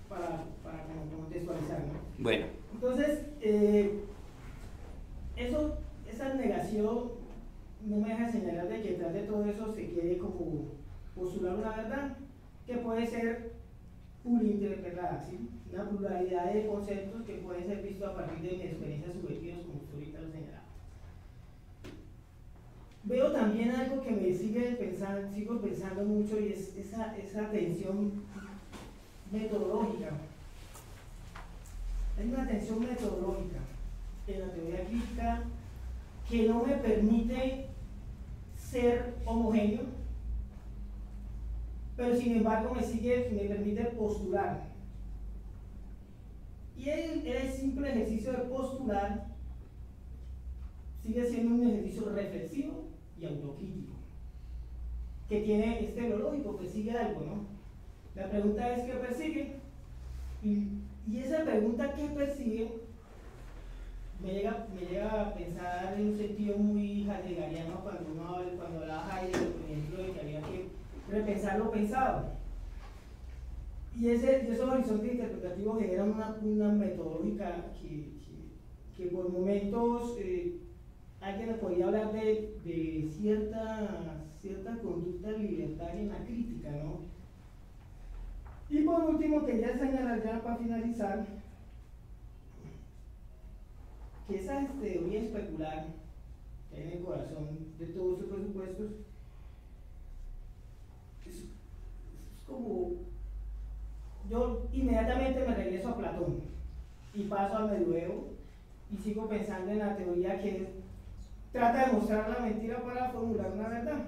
Para contextualizar, ¿no? Bueno. Entonces, esa negación no me deja señalar de que detrás de todo eso se quiere como postular una verdad que puede ser interpretada, ¿sí? Una pluralidad de conceptos que pueden ser vistos a partir de mis experiencias subjetivas, como usted ahorita lo señalaba. Veo también algo que me sigo pensando mucho, y es esa tensión metodológica. Hay una tensión metodológica en la teoría crítica que no me permite ser homogéneo, pero sin embargo me permite postular. Y el simple ejercicio de postular sigue siendo un ejercicio reflexivo y autocrítico, que tiene lo lógico, persigue algo, ¿no? La pregunta es ¿qué persigue? Y esa pregunta ¿qué persigue? Me llega a pensar en un sentido muy heideggeriano cuando hablaba Heidegger, por ejemplo, de que había que repensar lo pensado. Y esos horizontes interpretativos generan una metodológica que por momentos alguien podría hablar de cierta conducta libertaria en la crítica, ¿no? Y por último, quería señalar ya para finalizar que esa teoría especular que hay en el corazón de todos estos presupuestos es como, yo inmediatamente me regreso a Platón y paso al medioevo y sigo pensando en la teoría que trata de mostrar la mentira para formular una verdad.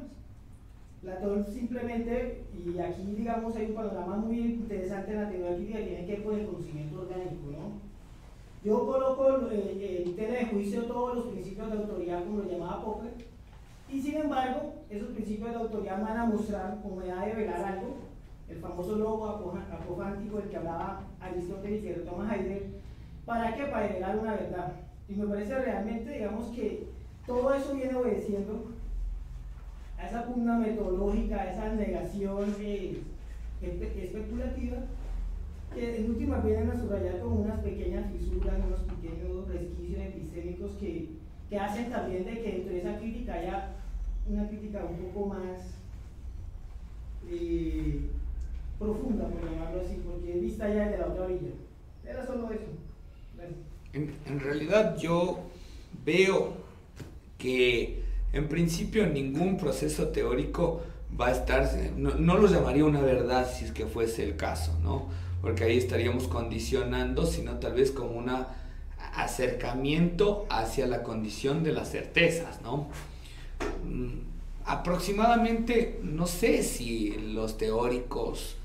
Platón simplemente, y aquí digamos hay un panorama muy interesante en la teoría crítica que tiene que ver con el conocimiento orgánico, ¿no? Yo coloco en tela de juicio todos los principios de autoridad, como lo llamaba Popper, y sin embargo, esos principios de autoridad van a mostrar o me van a revelar algo el famoso logo apofántico del que hablaba Aristóteles y que retoma Heidegger. ¿Para qué? Para generar una verdad. Y me parece realmente, digamos, que todo eso viene obedeciendo a esa pugna metodológica, a esa negación especulativa, que en última vienen a subrayar como unas pequeñas fisuras, unos pequeños resquicios epistémicos que hacen también de que dentro de esa crítica haya una crítica un poco más profunda, por llamarlo así, porque es vista ya desde la otra orilla. Era solo eso. En realidad yo veo que en principio ningún proceso teórico va a estar, no lo llamaría una verdad si es que fuese el caso, ¿no? Porque ahí estaríamos condicionando, sino tal vez como un acercamiento hacia la condición de las certezas, ¿no? Aproximadamente, no sé si los teóricos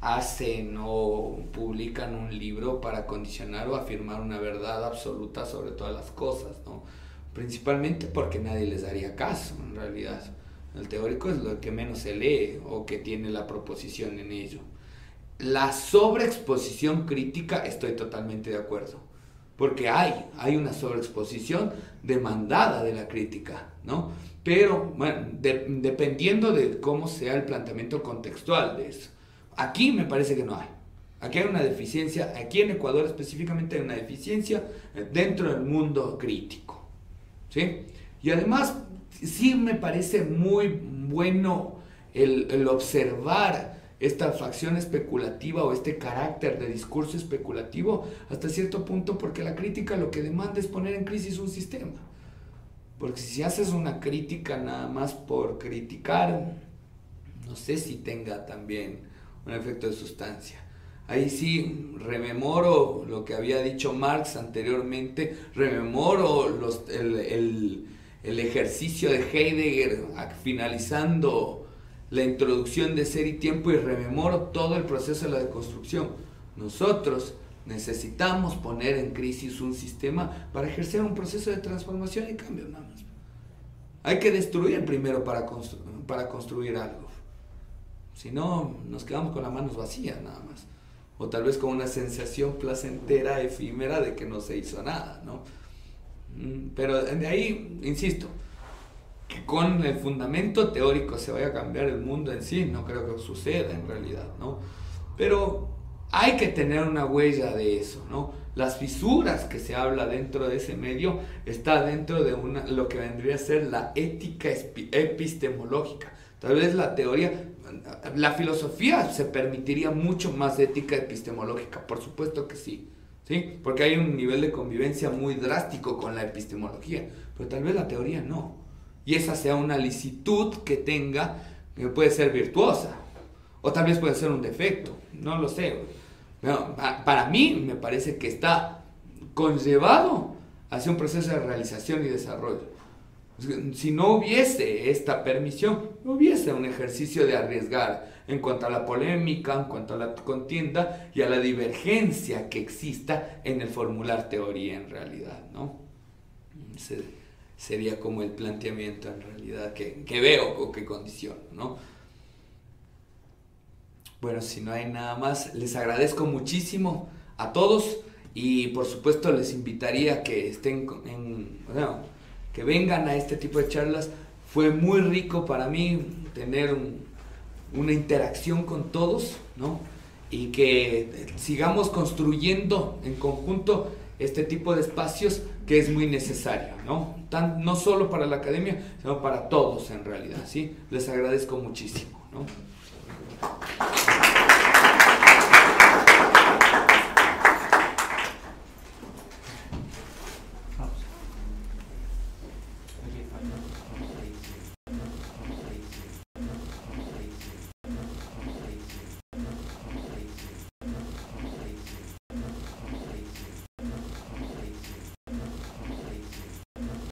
hacen o publican un libro para condicionar o afirmar una verdad absoluta sobre todas las cosas, ¿no? Principalmente porque nadie les daría caso, en realidad. El teórico es lo que menos se lee o que tiene la proposición en ello. La sobreexposición crítica, estoy totalmente de acuerdo, porque hay una sobreexposición demandada de la crítica, ¿no? Pero, bueno, dependiendo de cómo sea el planteamiento contextual de eso. Aquí me parece que no hay. Aquí hay una deficiencia, aquí en Ecuador específicamente hay una deficiencia dentro del mundo crítico, ¿sí? Y además, sí me parece muy bueno el observar esta facción especulativa o este carácter de discurso especulativo hasta cierto punto, porque la crítica lo que demanda es poner en crisis un sistema. Porque si haces una crítica nada más por criticar, no sé si tenga también un efecto de sustancia. Ahí sí rememoro lo que había dicho Marx anteriormente, rememoro el ejercicio de Heidegger finalizando la introducción de Ser y Tiempo, y rememoro todo el proceso de la deconstrucción. Nosotros necesitamos poner en crisis un sistema para ejercer un proceso de transformación y cambio, nada más. Hay que destruir primero para construir algo. Si no, nos quedamos con las manos vacías nada más. O tal vez con una sensación placentera, efímera de que no se hizo nada, ¿no? Pero de ahí, insisto, que con el fundamento teórico se vaya a cambiar el mundo en sí, no creo que suceda en realidad, ¿no? Pero hay que tener una huella de eso, ¿no? Las fisuras que se habla dentro de ese medio está dentro de lo que vendría a ser la ética epistemológica. Tal vez la teoría, la filosofía se permitiría mucho más ética epistemológica, por supuesto que sí, ¿sí? Porque hay un nivel de convivencia muy drástico con la epistemología, pero tal vez la teoría no. Y esa sea una licitud que tenga, que puede ser virtuosa, o tal vez puede ser un defecto, no lo sé. Pero para mí me parece que está conllevado hacia un proceso de realización y desarrollo. Si no hubiese esta permisión, no hubiese un ejercicio de arriesgar en cuanto a la polémica, en cuanto a la contienda y a la divergencia que exista en el formular teoría en realidad, ¿no? Sería como el planteamiento en realidad que veo o que condiciono, ¿no? Bueno, si no hay nada más, les agradezco muchísimo a todos y por supuesto les invitaría a que estén que vengan a este tipo de charlas. Fue muy rico para mí tener una interacción con todos, ¿no? Y que sigamos construyendo en conjunto este tipo de espacios que es muy necesario, ¿no? No solo para la academia, sino para todos en realidad, ¿sí? Les agradezco muchísimo, ¿no?